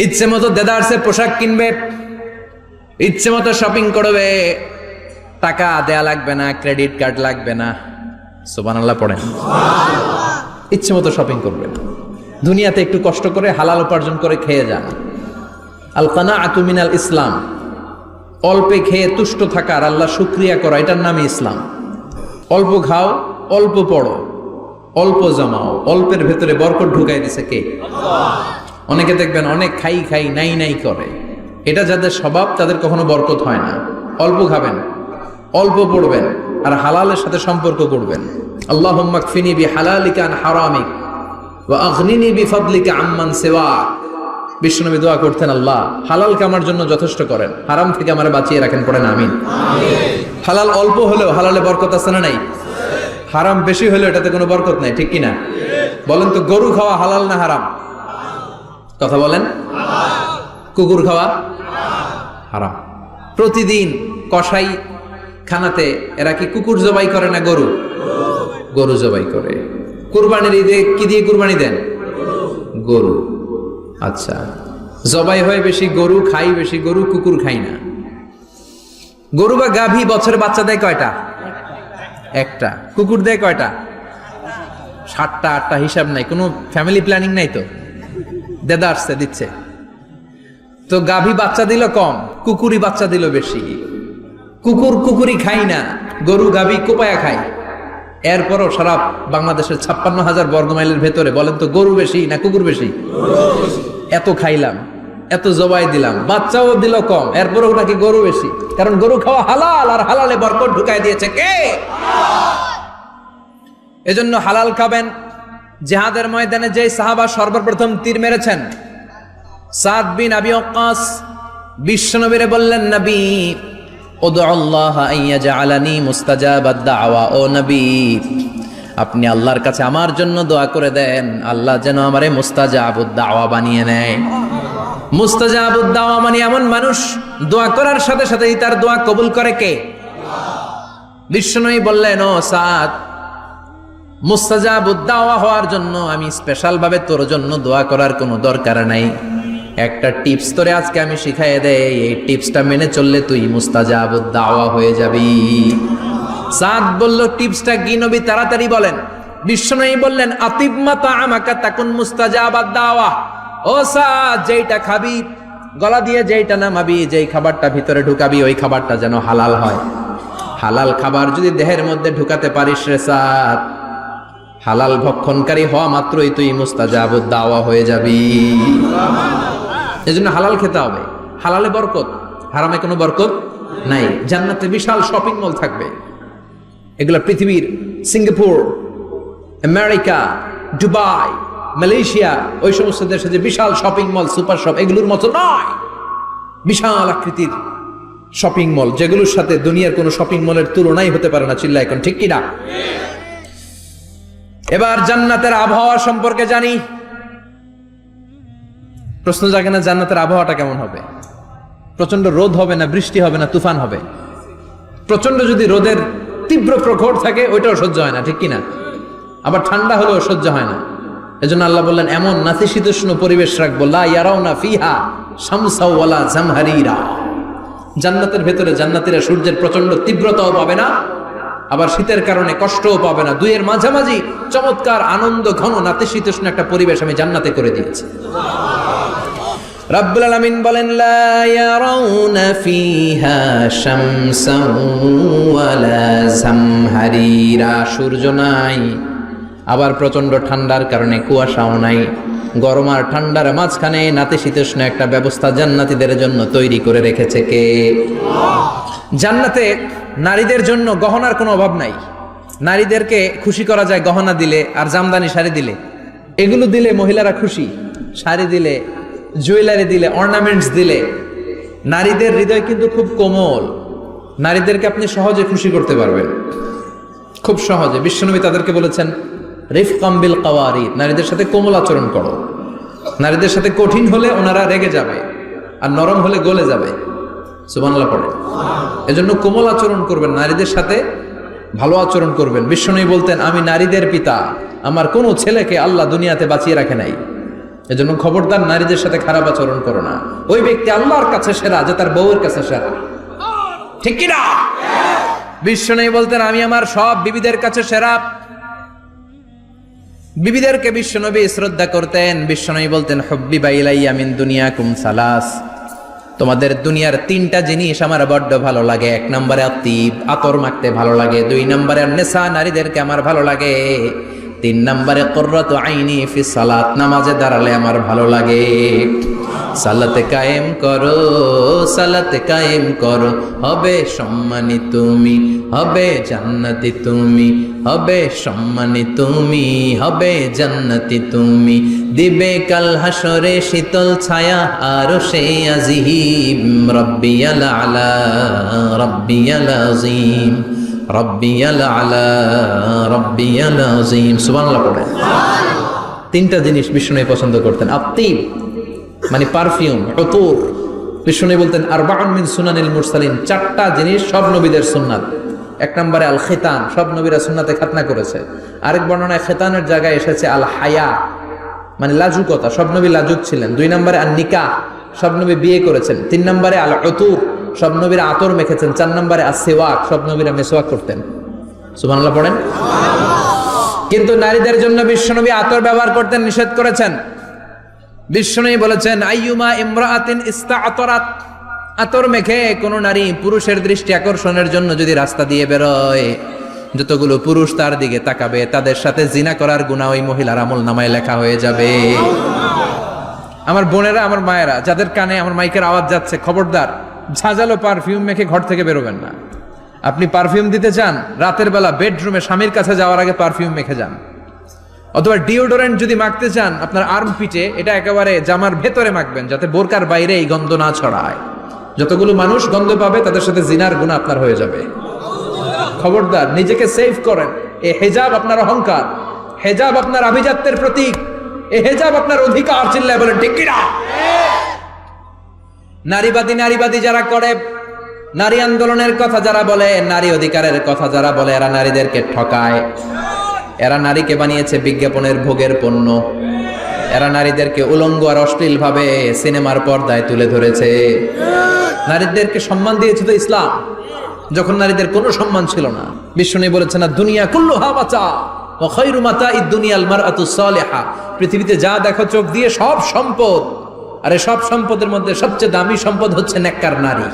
ইচ্ছে মতো দেদারসে পোশাক কিনবে, ইচ্ছে মতো শপিং করবে, টাকা দেয়া লাগবে না, ক্রেডিট কার্ড লাগবে না। সুবহানাল্লাহ পড়েন। ইচ্ছে মতো শপিং করবে। দুনিয়াতে একটু কষ্ট করে হালাল উপার্জন করে খেয়ে যান। আল কানাআতু মিনাল ইসলাম, অল্পে খেয়ে তুষ্ট থাকার, আল্লাহ শুকরিয়া করা, এটার নামই ইসলাম। অল্প খাও, অল্প পড়ো, অল্প জমাও, অল্পের ভেতরে বরকত ঢুকাই দিছে কে? অনেকে দেখবেন অনেক খাই খাই নাই নাই করে, এটা যাদের স্বভাব তাদের কখনো বরকত হয় না। অল্প খাবেন, অল্প পড়বেন, আর হালালের সাথে সম্পর্ক করবেন। আল্লাহুম্মা কফিনি বিহালালিকা আন হারামিক ওয়া আগনিনি বিফাদলিকা আম্মান সিওয়াক। বিশ্বনবী দোয়া করতেন, আল্লাহ হালালকে আমার জন্য যথেষ্ট করেন, হারাম থেকে আমারে বাঁচিয়ে রাখেন। পড়েন আমিন। হালাল অল্প হলেও হালালে বরকত আছে না নাই? হারাম বেশি হলেও এটাতে কোনো বরকত নাই, ঠিক কিনা? বলেন তো, গরু খাওয়া হালাল না হারাম? কথা বলেন। কুকুর খাওয়া হারাম। প্রতিদিন কসাই খানাতে এরা কি কুকুর জবাই করে না গরু? গরু জবাই করে। কুরবানির ঈদে কি দিয়ে কুরবানি দেন? গরু। আচ্ছা, জবাই হয় বেশি গরু, খাই বেশি গরু, কুকুর খাই না। গরু বা গাভী বছরে বাচ্চা দেয় কয়টা? একটা। কুকুর দেয় কয়টা? 7টা 8টা, হিসাব নাই, কোনো ফ্যামিলি প্ল্যানিং নাই তো, দেদা আসছে দিচ্ছে। তো গাভী বাচ্চা দিল কম, কুকুরই বাচ্চা দিল বেশি। কুকুরি খাই না, গরু গাভী কোপায়া খায়। এরপরও সারা বাংলাদেশের 56,000 বর্গমাইলের ভেতরে বলেন তো, গরু বেশি না কুকুর বেশি? এত খাইলাম, এত জবাই দিলাম, বাচ্চাও দিল কম, এরপরও নাকি গরু বেশি। কারণ গরু খাওয়া হালাল, আর হালালে বরকত ঢুকাই দিয়েছে কে? এজন্য হালাল খাবেন। জিহাদের ময়দানে যে সাহাবা সর্বপ্রথম তীর মেরেছেন, সাদ বিন আবি ওয়াক্কাস, বিশ্বনবীরে বললেন, নবী উদউ আল্লাহ আইয়াজআলানি মুস্তাজাবাদ দাওয়া। ও নবী, আপনি আল্লাহর কাছে আমার জন্য দোয়া করে দেন, আল্লাহ যেন আমারে মুস্তাজাবুদ দাওয়া বানিয়ে নেয়। মুস্তাজাবুদ দাওয়া মানে এমন মানুষ, দোয়া করার সাথে সাথেই তার দোয়া কবুল করে কে? বিশ্বনবী বললেন, ও সাদ, মুস্তাজাবুদ দাওয়া হওয়ার জন্য আমি স্পেশাল ভাবে তোর জন্য দোয়া করার কোনো দরকার নাই। একটা টিপস তোরে আজকে আমি শিখাইয়ে দেই, এই টিপসটা মেনে চললে তুই মুস্তাজাবুদ দাওয়া হয়ে যাবি। সাদ বলল, টিপসটা কি নবী? তাড়াতাড়ি বলেন। বিশ্বনবী বললেন আতিব মাতা আমাকা তাকুন মুস্তাজাবাদ দাওয়া। ও সাদ, যেইটা খাবি, গলা দিয়ে যেইটা নামাবি, যেই খাবারটা ভিতরে ঢুকাবি, ওই খাবারটা যেন হালাল হয়। হালাল খাবার যদি দেহের মধ্যে ঢুকাতে পারিস রে সাদ, হালাল ভক্ষণকারী হওয়া মাত্রই তুই মুস্তাজাবুদ দাওয়া হয়ে যাবি। এজন্য হালাল খেতে হবে। হালালে বরকত, হারামে কোনো বরকত নাই। জান্নাতে বিশাল শপিং মল থাকবে। এগুলো পৃথিবীর সিঙ্গাপুর, আমেরিকা, দুবাই, মালয়েশিয়া, ওই সমস্ত দেশে যে বিশাল শপিং মল, সুপার শপ, এগুলোর মতো নয়। বিশাল আকৃতির শপিং মল, যেগুলোর সাথে দুনিয়ার কোনো শপিং মলের তুলনাই হতে পারে না। চিল্লা এখন ঠিক কিনা? এবার জান্নাতের আবহাওয়া সম্পর্কে জানি। প্রশ্ন জাগে না, জান্নাতের আবহাওয়াটা কেমন হবে? প্রচন্ড রোদ হবে না, বৃষ্টি হবে না, তুফান হবে? প্রচন্ড যদি রোদের তীব্র প্রখর থাকে, ওইটাও সহ্য হয় না, ঠিক কিনা? আবার ঠান্ডা হলেও সহ্য হয় না। এজন্য আল্লাহ বললেন এমন নাতিশীতোষ্ণ পরিবেশ রাখবো, লা ইয়ারাউনা ফিহা শামসা ওয়ালা জামহারিরা। জান্নাতের ভেতরে জান্নাতীরা সূর্যের প্রচন্ড তীব্রতাও পাবে না, আবার শীতের কারণে কষ্টও পাবে না। দুইয়ের মাঝামাঝি চমৎকার আনন্দ ঘন নাতিশীতোষ্ণ একটা পরিবেশ আমি জান্নাতে করে দিয়েছি। রাব্বুল আলামিন বলেন লা ইয়ারাউনা ফিহা শামসান ওয়ালা জামহারিরা। সূর্য নাই, আবার প্রচন্ড ঠান্ডার কারণে কুয়াশাও নাই। গরম আর ঠান্ডার মাঝখানে নাতিশীতোষ্ণ একটা ব্যবস্থা জান্নাতীদের জন্য তৈরি করে রেখেছে কে? জান্নাতে নারীদের জন্য গহনার কোনো অভাব নাই। নারীদেরকে খুশি করা যায় গহনা দিলে আর জামদানি শাড়ি দিলে। এগুলো দিলে মহিলারা খুশি। শাড়ি দিলে, জুয়েলারি দিলে, অর্নামেন্টস দিলে। নারীদের হৃদয় কিন্তু খুব কোমল। নারীদেরকে আপনি সহজে খুশি করতে পারবেন, খুব সহজে। বিশ্বনবী তাদেরকে বলেছেন রিফকাম বিল কাওয়ারিদ, নারীদের সাথে কোমল আচরণ করো। নারীদের সাথে কঠিন হলে ওনারা রেগে যাবে, আর নরম হলে গলে যাবে। সুবহানাল্লাহ পড়ে। এজন্য কোমল আচরণ করবেন, নারীদের সাথে ভালো আচরণ করবেন। বিশ্বনবী বলতেন আমি নারীদের পিতা, আমার কোনো ছেলেকে আল্লাহ দুনিয়াতে বাঁচিয়ে রাখে নাই। এজন্য খবরদার নারীদের সাথে খারাপ আচরণ করো না। ওই ব্যক্তি আল্লাহর কাছে সেরা যে তার বউয়ের কাছে সেরা, ঠিক কিনা? বিশ্বনবী বলতেন আমি আমার সব বিবিদের কাছে সেরা। বিবিদেরকে বিশ্বনবী শ্রদ্ধা করতেন। বিশ্বনবী বলতেন হুব্বিবা ইলাইয়া মিন দুনিয়াকুম সালাস, তোমাদের দুনিয়ার তিনটা জিনিস আমার বড্ড ভালো লাগে। এক নম্বরে আতিব, আতর মাখতে ভালো লাগে। দুই নম্বরে নেশা, নারীদেরকে আমার ভালো লাগে। তিন নম্বরে কুররাতু আইনি ফি সালাত, নামাজে দাঁড়ালে আমার ভালো লাগে। সালাতে কায়েম করো, সালাতে কায়েম করো, হবে সম্মানী তুমি, হবে জান্নাতি তুমি, হবে সম্মানী তুমি, হবে জান্নাতি তুমি। দিবে কাল হাসরে শীতল ছায়া আরশে আজিম। রব্বিয়াল আলা, রব্বিয়াল আযীম, রব্বিয়াল আলা, রব্বিয়াল আযীম। সুবহানাল্লাহ পড়ে। তিনটা জিনিস বিষ্ণু পছন্দ করতেন। আতিব মানে পারফিউম, উতুর। বিষ্ণু বলতেন আরবাউন মিন সুনানিল মুরসালিন, চারটা জিনিস সব নবীদের সুন্নাত। এক নম্বরে আল খিতান, সব নবীরা সুন্নাতে খাতনা করেছে। আরেক বর্ণনায় খিতানের জায়গায় এসেছে আল হায়া, মানে লাজুকতা, সব নবী লাজুক ছিলেন। দুই নম্বরে আল নিকাহ, সব নবী বিয়ে করেছেন। তিন নম্বরে আল উতুর, সব নবীরা আতর মেখেছেন। চার নম্বরে আস সিওয়াক, সব নবীরা মিসওয়াক করতেন। সুবহানাল্লাহ পড়েন। কিন্তু নারীদের জন্য বিশ্বনবী আতর ব্যবহার করতেন নিষেধ করেছেন। বিশ্বনবী বলেছেন আইয়ুমা ইমরাআতিন ইস্তাআতারাত, আতর মেখে কোন নারী পুরুষের দৃষ্টি আকর্ষণের জন্য যদি রাস্তা দিয়ে বেরোয়, যতগুলো পুরুষ তার দিকে তাকাবে তাদের সাথে জিনা করার গুনাহ ওই মহিলার আমলনামায় লেখা হয়ে যাবে। আমার বোনেরা, আমার মায়েরা, যাদের কানে আমার মাইকের আওয়াজ যাচ্ছে, খবরদার ঝাঁঝালো পারফিউম মেখে ঘর থেকে বেরোবেন না। আপনি পারফিউম দিতে চান, রাতের বেলা বেডরুমে স্বামীর কাছে যাওয়ার আগে পারফিউম মেখে যান। অথবা ডিওডোরেন্ট যদি মাখতে চান, আপনার আর্ম পিটে, এটা একেবারে জামার ভেতরে মাখবেন, যাতে বোরকার বাইরে এই গন্ধ না ছড়ায়। যতগুলো মানুষ গন্ধ পাবে তাদের সাথে জিনার গুনাহ আপনার হয়ে যাবে। খবরদার নিজেকে সেভ করেন। এই হেজাব আপনার অহংকার, হেজাব আপনার আভিজাত্যের প্রতীক, এই হেজাব আপনার অধিকার। চিল্লায় বলেন ঠিক কিনা? নারীবাদী যারা করে, নারী আন্দোলনের কথা যারা বলে, নারী অধিকারের কথা যারা বলে, এরা নারীদেরকে ঠকায়। এরা নারীকে বানিয়েছে বিজ্ঞাপনের ভোগের পণ্য। এরা নারীদেরকে উলঙ্গ আর অশ্লীল ভাবে সিনেমার পর্দায় তুলে ধরেছে। নারীদেরকে সম্মান দিয়েছে তো ইসলাম, যখন নারীদের কোনো সম্মান ছিল না। বিশ্বনবী বলেছেন না দুনিয়া কুল্লুহা বাচা, ওয়া খায়রু মাতাঈদ দুনিয়াল মারআতুস সালিহা। পৃথিবীতে যা দেখো চোখ দিয়ে সব সম্পদ, আরে সব সম্পদের মধ্যে সবচেয়ে দামি সম্পদ হচ্ছে নেককার নারী।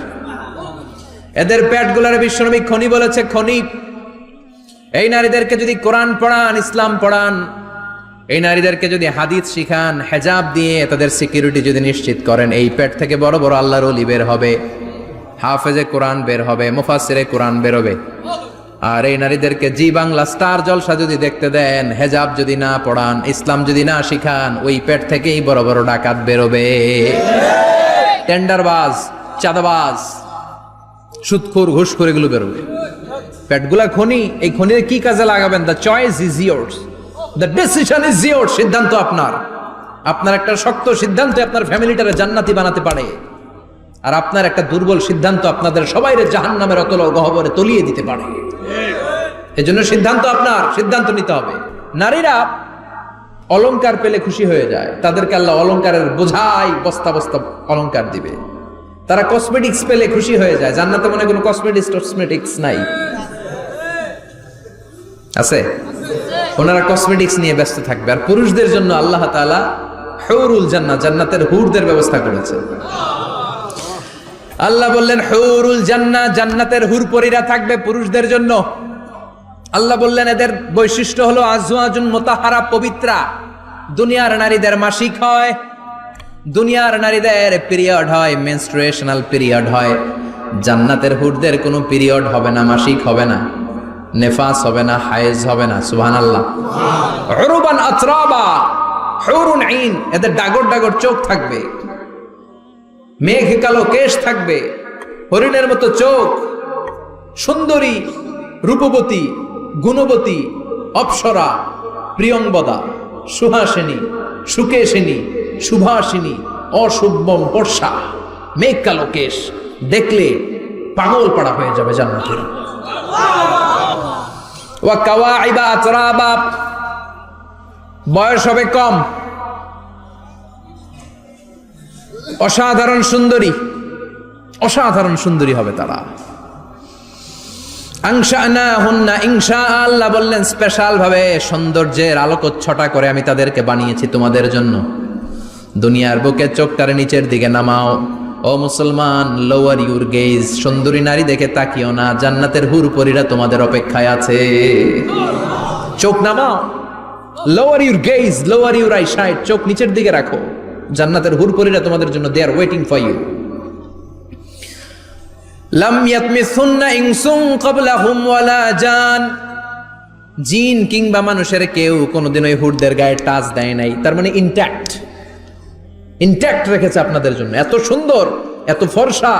এদের পেটগুলার বিশ্বনবী খনি বলেছে, খনি। এই নারীদেরকে যদি কোরআন পড়ান, ইসলাম পড়ান, এই নারীদেরকে যদি হাদিস শিখান, হেজাব দিয়ে তাদের সিকিউরিটি যদি নিশ্চিত করেন, এই পেট থেকে বড় বড় আল্লাহর ওলি বের হবে, হাফেজে কোরআন বের হবে, মুফাসসিরে কোরআন বের হবে। আর এই নারীদেরকে জি বাংলা স্টার জলসা যদি দেখতে দেন, হেজাব যদি না পড়ান, ইসলাম যদি না শিখান, ওই পেট থেকেই বড় বড় ডাকাত বেরোবে, টেন্ডারবাজ, চাঁদাবাজ, সুদখোর, ঘুষখোর, এগুলো বেরোবে। পেটগুলা খনি, এই খনিতে কি কাজে লাগাবেন? The choice is years, the decision is years. সিদ্ধান্ত আপনার। আপনার একটা শক্ত সিদ্ধান্ত আপনার ফ্যামিলিটারে জান্নাতি বানাতে পারে, আর আপনার একটা দুর্বল সিদ্ধান্ত আপনাদের সবাইরে জাহান্নামের অতল গহ্বরে তলিয়ে দিতে পারে। এজন্য সিদ্ধান্ত আপনার, সিদ্ধান্ত নিতে হবে। নারীরা অলংকার পেলে খুশি হয়ে যায়, তাদেরকে আল্লাহ অলংকারের বোঝাই বস্তা বস্তা অলংকার দিবে। তারা কসমেটিক্স পেলে খুশি হয়ে যায়। জান্নাতে মনে কোনো কসমেটিক্স নাই, আছে? ওনারা কসমেটিক্স নিয়ে ব্যস্ত থাকবে। আর পুরুষদের জন্য আল্লাহ তাআলা হুরুল জান্নাহ, জান্নাতের হুরদের ব্যবস্থা করেছে। আল্লাহ বললেন হুরুল জান্নাহ, জান্নাতের হুরপরীরা থাকবে পুরুষদের জন্য। আল্লাহ বললেন এদের বৈশিষ্ট্য হলো আজওয়াজুন মুতাহহারা, পবিত্রা। দুনিয়ার নারীদের মাসিক হয়, দুনিয়ার নারীদের পিরিয়ড হয়, মেনস্ট্রুয়েশনাল পিরিয়ড হয়। জান্নাতের হুরদের কোনো পিরিয়ড হবে না, মাসিক হবে না, নেফাস হবে না, হায়েজ হবে না। সুবহানাল্লাহ। উরুবান আতরাবা, হুরুন আইন, এদের ডাগর ডাগর চোখ থাকবে, মেঘ কালো কেশ থাকবে, হরিণের মতো চোখ, সুন্দরী, রূপবতী, গুণবতী, অপ্সরা, প্রিয়ংবদা, সুহাসিনী, সুকেশিনী, সুভাষিনী, অশুভম বর্ষা, মেঘ কালো কেশ, দেখলে পাগল পাড়া হয়ে যাবে জান্নাতের। ওয়া কাওয়াইবা আতরাবা, বয়স হবে কম, অসাধারণ সুন্দরী, অসাধারণ সুন্দরী হবে তারা। আনশানাহুন্না ইনশা, আল্লাহ বললেন স্পেশাল ভাবে সৌন্দর্যের আলোকচ্ছটা করে আমি তাদেরকে বানিয়েছি তোমাদের জন্য। দুনিয়ার বুকে চোখটারে নিচের দিকে নামাও। ও মুসলমান, লোয়ার ইউর গেজ, সুন্দরী নারী দেখে তাকিও না, জান্নাতের হুরপরীরা তোমাদের অপেক্ষায় আছে। চোখ নামাও, lower your gauge, lower your I side, চোখ নিচের দিকে রাখো। জান্নাতের হুরপরীরা তোমাদের জন্য দে আর ওয়েটিং ফর ইউ। লাম ইয়াতমিসুন্না ইনসুন ক্বাবলাহুম ওয়ালা জান, জিন কিংবা মানুষের কেউ কোনোদিন ওই হুরদের গায়ে টাচ দেয় নাই। তার মানে ইনট্যাক্ট রেখেছে আপনাদের জন্য। এত সুন্দর, এত ফর্সা,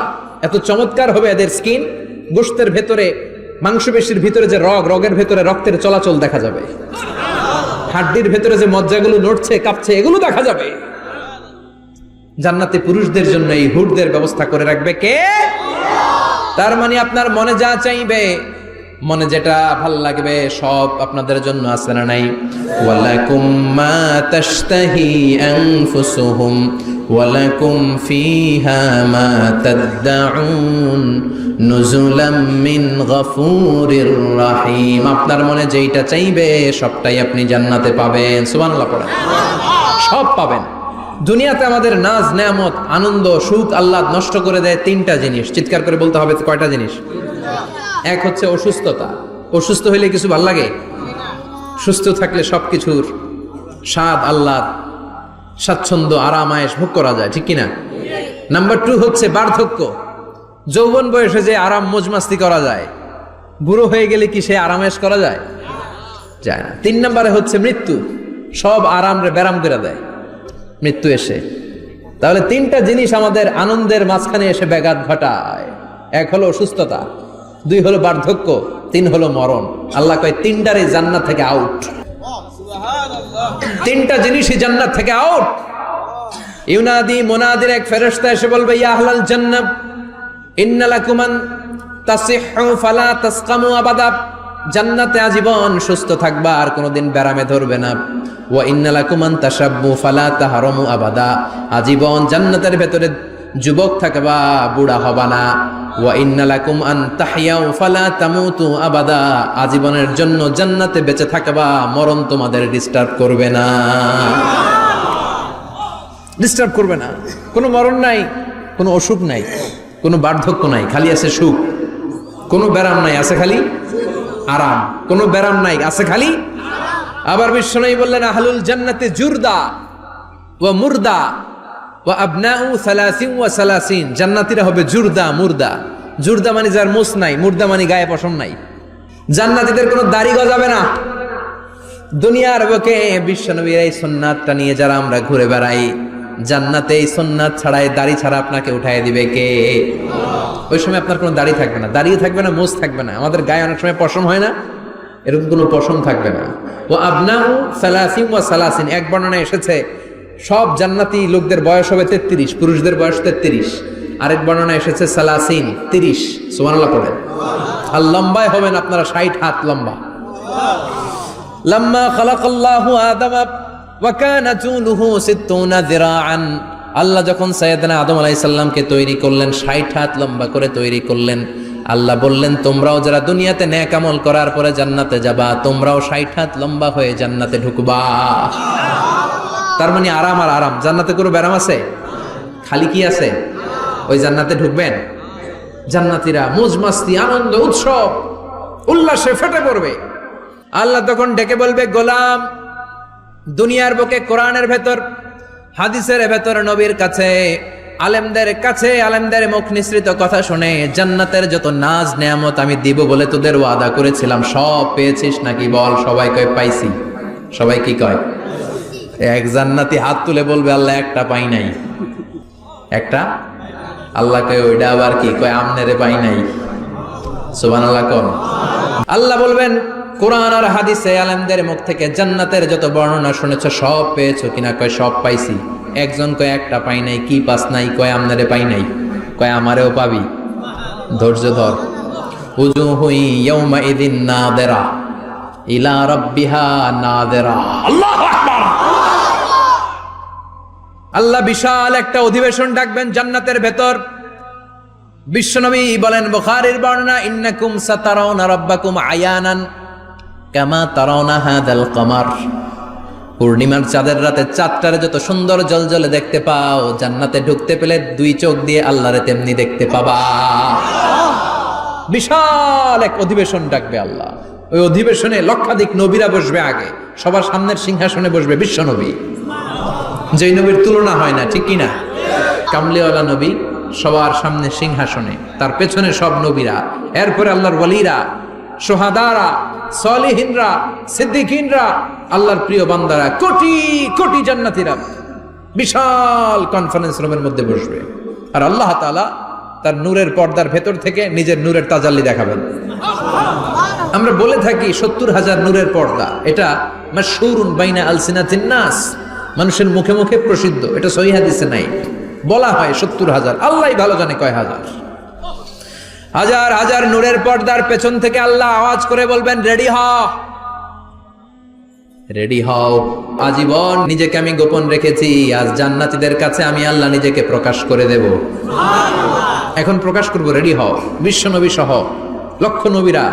এত চমৎকার হবে এদের স্কিন। গোশতের ভেতরে, মাংসপেশির ভিতরে যে রগের ভেতরে রক্তের চলাচল দেখা যাবে, হাড্ডির ভেতরে যে মজ্জাগুলো নড়ছে কাঁপছে এগুলো দেখা যাবে। জান্নাতে পুরুষদের জন্য এই হুরদের ব্যবস্থা করে রাখবে কে? তার মানে আপনার মনে যা চাইবে, মনে যেটা ভাল লাগবে সব আপনাদের জন্য আছে না নাই? ওয়ালাকুম মা তাশতাহি আনফুসুহুম ওয়ালাকুম ফিহা মা তাদউন নুজুলাম মিন গফুরির রহিম। আপনার মনে যেটা চাইবে সবটাই আপনি জান্নাতে পাবেন। সুবহানাল্লাহ পড়েন। সব পাবেন। দুনিয়াতে আমাদের নাজ নেয়ামত, আনন্দ, সুখ আল্লাহ নষ্ট করে দেয় তিনটা জিনিস। চিৎকার করে বলতে হবে কয়টা জিনিস? এক হচ্ছে অসুস্থতা। অসুস্থ হইলে কিছু ভাল লাগে? সুস্থ থাকলে সবকিছুর স্বাদ, আল্লাহ, স্বাচ্ছন্দ্য, আরাম, আয়েশ ভোগ করা যায়, ঠিক কিনা? নাম্বার 2 হচ্ছে বার্ধক্য। যৌবন বয়সে যে আরাম মজমাস্তি করা যায়, বুড়ো হয়ে গেলে কি সে আরামেশ করা যায়? যায় না। 3 নম্বরে হচ্ছে মৃত্যু। সব আরাম রে ব্যারাম করে দেয় মৃত্যু এসে। তাহলে 3টা জিনিস আমাদের আনন্দের মাঝখানে এসে ব্যাঘাত ঘটায়। 1 হলো অসুস্থতা, 2 হলো বার্ধক্য, 3 হলো মরণ। আল্লাহ কয় 3টারই জান্নাত থেকে আউট। 3টা জিনিসই জান্নাত থেকে আউট। ইউনাদি, মুনাদির এক ফেরেশতা এসে বলবে, ইয়া আহলাল জান্নাহ ইন্না লাকুম আন তাসিহু ফালা তাসকামু আবাদা। জান্নাতে আজীবন সুস্থ থাকবা, আর কোনোদিন ব্যারামে ধরবে না। ওয়া ইন্না লাকুম আন তাশাব্বু ফালা তাহরামু আবাদা। আজীবন জান্নাতের ভেতরে যুবক থাকবা, বুড়া হবা না। ওয়া ইন্না লাকুম আন তাহইয়াউ ফালা তামুতু আবাদা, আজীবনের জন্য জান্নাতে বেঁচে থাকবা, মরণ তোমাদের ডিস্টার্ব করবে না, ডিস্টার্ব করবে না। কোনো মরণ নাই, কোনো অসুখ নাই, কোনো বার্ধক্য নাই, খালি আছে সুখ। কোনো ব্যারাম নাই, আছে খালি আরাম। কোনো ব্যারাম নাই, আছে খালি। আবার বিশ্বনবী বললেন আহলুল জান্নাতে জুরদা ওয়া মুরদা ওয়া আবনাউ সালাসিন ওয়া সালাসিন, জান্নাতীরা হবে জুরদা মুরদা। জুরদা মানে যার মুছ নাই, মুরদা মানে গায়ে পশম নাই। জান্নাতীদের কোনো দাড়ি গজাবে না। দুনিয়ার বুকে বিশ্বনবীর এই সুন্নাতটা নিয়ে যারা আমরা ঘুরে বেড়াই, জান্নাতে এই সুন্নাত ছাড়াই, দাড়ি ছাড়া আপনাকে উঠায় দিবে কে? ওই সময় আপনার কোনো দাড়ি থাকবে না, দাড়ি থাকবে না, মুছ থাকবে না। আমাদের গায়ে অনেক সময় পশম হয় না, এরকম কোনো পশম থাকবে না। ও আবনাউ সালাসিন ওয়া সালাসিন, এক বর্ণনায় এসেছে সব জান্নাতি লোকদের বয়স হবে 33, পুরুষদের বয়স 33। আরেক বর্ণনায় এসেছে সালাসিন, 30। সুবহানাল্লাহ পড়েন। আর লম্বায় হবেন আপনারা 60 হাত লম্বা। লাম্মা খালাকাল্লাহু আদামা ওয়া কানা তুলুহু 60 যিরাআন, আল্লাহ যখন সাইয়েদনা আদম আলাইহিস সালামকে তৈরি করলেন, 60 হাত লম্বা করে তৈরি করলেন। আল্লাহ বললেন তোমরাও যারা দুনিয়াতে নেক আমল করার পরে জান্নাতে যাবা, তোমরাও 60 হাত লম্বা হয়ে জান্নাতে ঢুকবা। তার মানে আরাম আর আরাম। জান্নাতে কোনো ব্যারাম আছে? খালি কি আছে? ওই জান্নাতে ঢুকবেন, জান্নাতীরা মौज মাস্তি, আনন্দ, উৎসব, উল্লাসে ফেটে পড়বে। আল্লাহ তখন ডেকে বলবে গোলাম, দুনিয়ার বুকে কোরআনের ভেতর, হাদিসের ভেতর, নবীর কাছে, আলেমদের কাছে, আলেমদের মুখ নিঃসৃত কথা শুনে জান্নাতের যত নাজ নেয়ামত আমি দিব বলে তোদের ওয়াদা করেছিলাম, সব পেয়েছিস নাকি? বল। সবাই কয় পাইছি। সবাই কি কয়? এক জান্নাতি হাত তুলে বলবে আল্লাহ একটা পাই নাই। একটা? আল্লাহ কয় ওইটা আবার কি? কয় আমনেরে পাই নাই। সুবহানাল্লাহ কোন? আল্লাহ বলবেন কোরআন আর হাদিসে আলেমদের মুখ থেকে জান্নাতের যত বর্ণনা শুনেছ সব পেয়েছো কিনা? কয় সব পাইছি। একজন কয় একটা পাই নাই। কি পাস নাই? কয় আমনেরে পাই নাই। কয় আমারেও পাবি। ধৈর্য ধর। উজুহু ইয়াউমা ইদিন নাদিরা ইলা রাব্বিহা নাদিরা। আল্লাহু আকবার। আল্লাহ বিশাল একটা অধিবেশন ডাকবেন জান্নাতের ভেতর। বিশ্বনবী বলেন বুখারীর বর্ণনা, ইন্নাকুম সাতারাউনা রাব্বাকুম আয়ানান কামা তারাউনা হাদাল কমার। পূর্ণিমার চাঁদের রাতে চাঁদটারে যত সুন্দর জলজলে দেখতে পাও, জান্নাতে ঢুকতে পেলে দুই চোখ দিয়ে আল্লাহরে তেমনি দেখতে পাবা। বিশাল এক অধিবেশন ডাকবে আল্লাহ। ওই অধিবেশনে লক্ষাধিক নবীরা বসবে। আগে সবার সামনের সিংহাসনে বসবে বিশ্বনবী, যেই নবীর তুলনা হয় না, ঠিক কিনা? কামলিওয়ালা নবী সবার সামনে সিংহাসনে, তার পেছনে সব নবীরা, এরপরে আল্লাহর ওয়ালিরা, সোহাদারা, সলিহিনরা, সিদ্দিকিনরা, আল্লাহর প্রিয় বান্দারা, কোটি কোটি জান্নাতীরা বিশাল কনফারেন্স রুমের মধ্যে বসবে। আর আল্লাহ তাআলা তার নূরের পর্দার ভেতর থেকে নিজের নূরের তাজাল্লি দেখাবেন। আমরা বলে থাকি 70,000 নূরের পর্দা, এটা মাশহুরুন বাইনা আলসিনাতিন নাস, মানুষের মুখে মুখে প্রসিদ্ধ। এটা সহিহ হাদিসে নাই, বলা হয় 70,000। আল্লাহই ভালো জানে কয় হাজার। হাজার হাজার নূরের পর্দার পেছন থেকে আল্লাহ আওয়াজ করে বলবেন রেডি হও, রেডি হও। আজীবন নিজেকে আমি গোপন রেখেছি, আজ জান্নাতীদের কাছে আমি আল্লাহ নিজেকে প্রকাশ করে দেব। এখন প্রকাশ করব, রেডি হও। বিশ্ব নবী সহ লক্ষ নবীরা,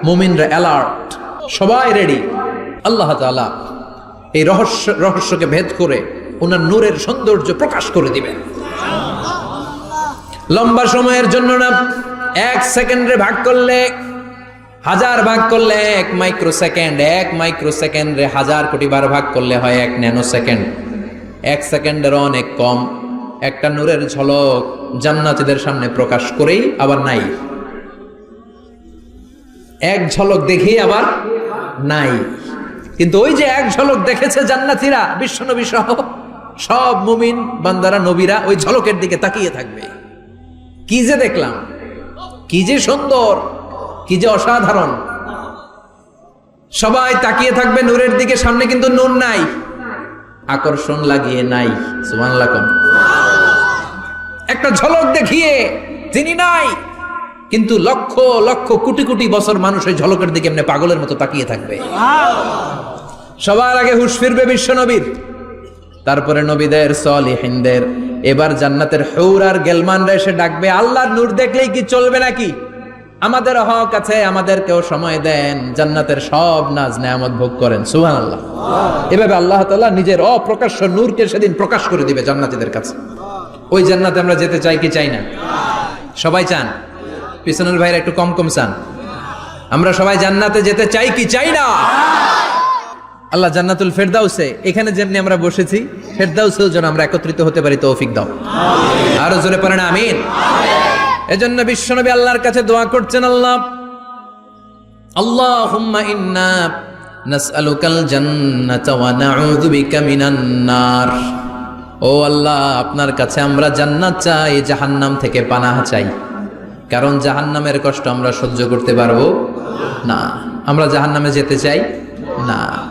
মুমিনরা অ্যালার্ট, সবাই রেডি। আল্লাহ তাআলা এই রহস্যকে ভেদ করে ওনার নূরের সৌন্দর্য প্রকাশ করে দিবেন। লম্বা সময়ের জন্য না, 1 সেকেন্ডে ভাগ করলে, হাজার ভাগ করলে 1 মাইক্রো সেকেন্ড, 1 মাইক্রো সেকেন্ডে 1000 কোটি বার ভাগ করলে হয় 1 ন্যানো সেকেন্ড। 1 সেকেন্ডের অনেক কম একটা নূরের ঝলক জান্নাতীদের সামনে প্রকাশ করেই আবার নাই। এক ঝলক দেখি আবার নাই। কিন্তু ওই যে এক ঝলক দেখেছে জান্নাতীরা, বিশ্বনবী সহ সব মুমিন বান্দারা, নবীরা ওই ঝলকের দিকে তাকিয়ে থাকবে। কি যে দেখলাম, কি যে সুন্দর, কি যে অসাধারণ। সবাই তাকিয়ে থাকবে নূরের দিকে, সামনে কিন্তু নূর নাই, আকর্ষণ লাগিয়ে নাই। সুবহানাল্লাহ কোন? একটা ঝলক দেখিয়ে তিনি নাই, কিন্তু লক্ষ লক্ষ কোটি কোটি বছর মানুষ ওই ঝলকের দিকে এমনি পাগলের মতো তাকিয়ে থাকবে। সবার আগে হুঁশ ফিরবে বিশ্বনবীর, তারপরে নবীদের, সলিহিনদের। এবার জান্নাতের হুর আর গেলমানরা এসে ডাকবে, আল্লাহর নূর দেখলেই কি চলবে নাকি? আমাদের হক আছে, আমাদেরকেও সময় দেন, জান্নাতের সব নাজ নেয়ামত ভোগ করেন। সুবহানাল্লাহ। এভাবে আল্লাহ তাআলা নিজের অপ্রকাশ্য নূরকে সেদিন প্রকাশ করে দিবে জান্নাতীদের কাছে। ওই জান্নাতে আমরা যেতে চাই কি চাই না? সবাই চান? পিছনের ভাইরা একটু কম কম চান। আমরা সবাই জান্নাতে যেতে চাই কি চাই না? আল্লাহ জান্নাতুল ফেরদাউসে, এখানে যেমনি আমরা বসেছি, ফেরদাউসেও যেন আমরা একত্রিত হতে পারি, তৌফিক দাও। আরো জোরে পড়েন আমিন। এজন্য বিশ্বনবী আল্লাহর কাছে দোয়া করছেন, আল্লাহুম্মা ইন্না নাসআলুকাল জান্নাতা ওয়া নাউযু বিকা মিনান নার। ও আল্লাহ, আপনার কাছে আমরা জান্নাত চাই, জাহান্নাম থেকে পানাহ চাই। কারণ জাহান্নামের কষ্ট আমরা সহ্য করতে পারবো না। আমরা জাহান্নামে যেতে চাই না।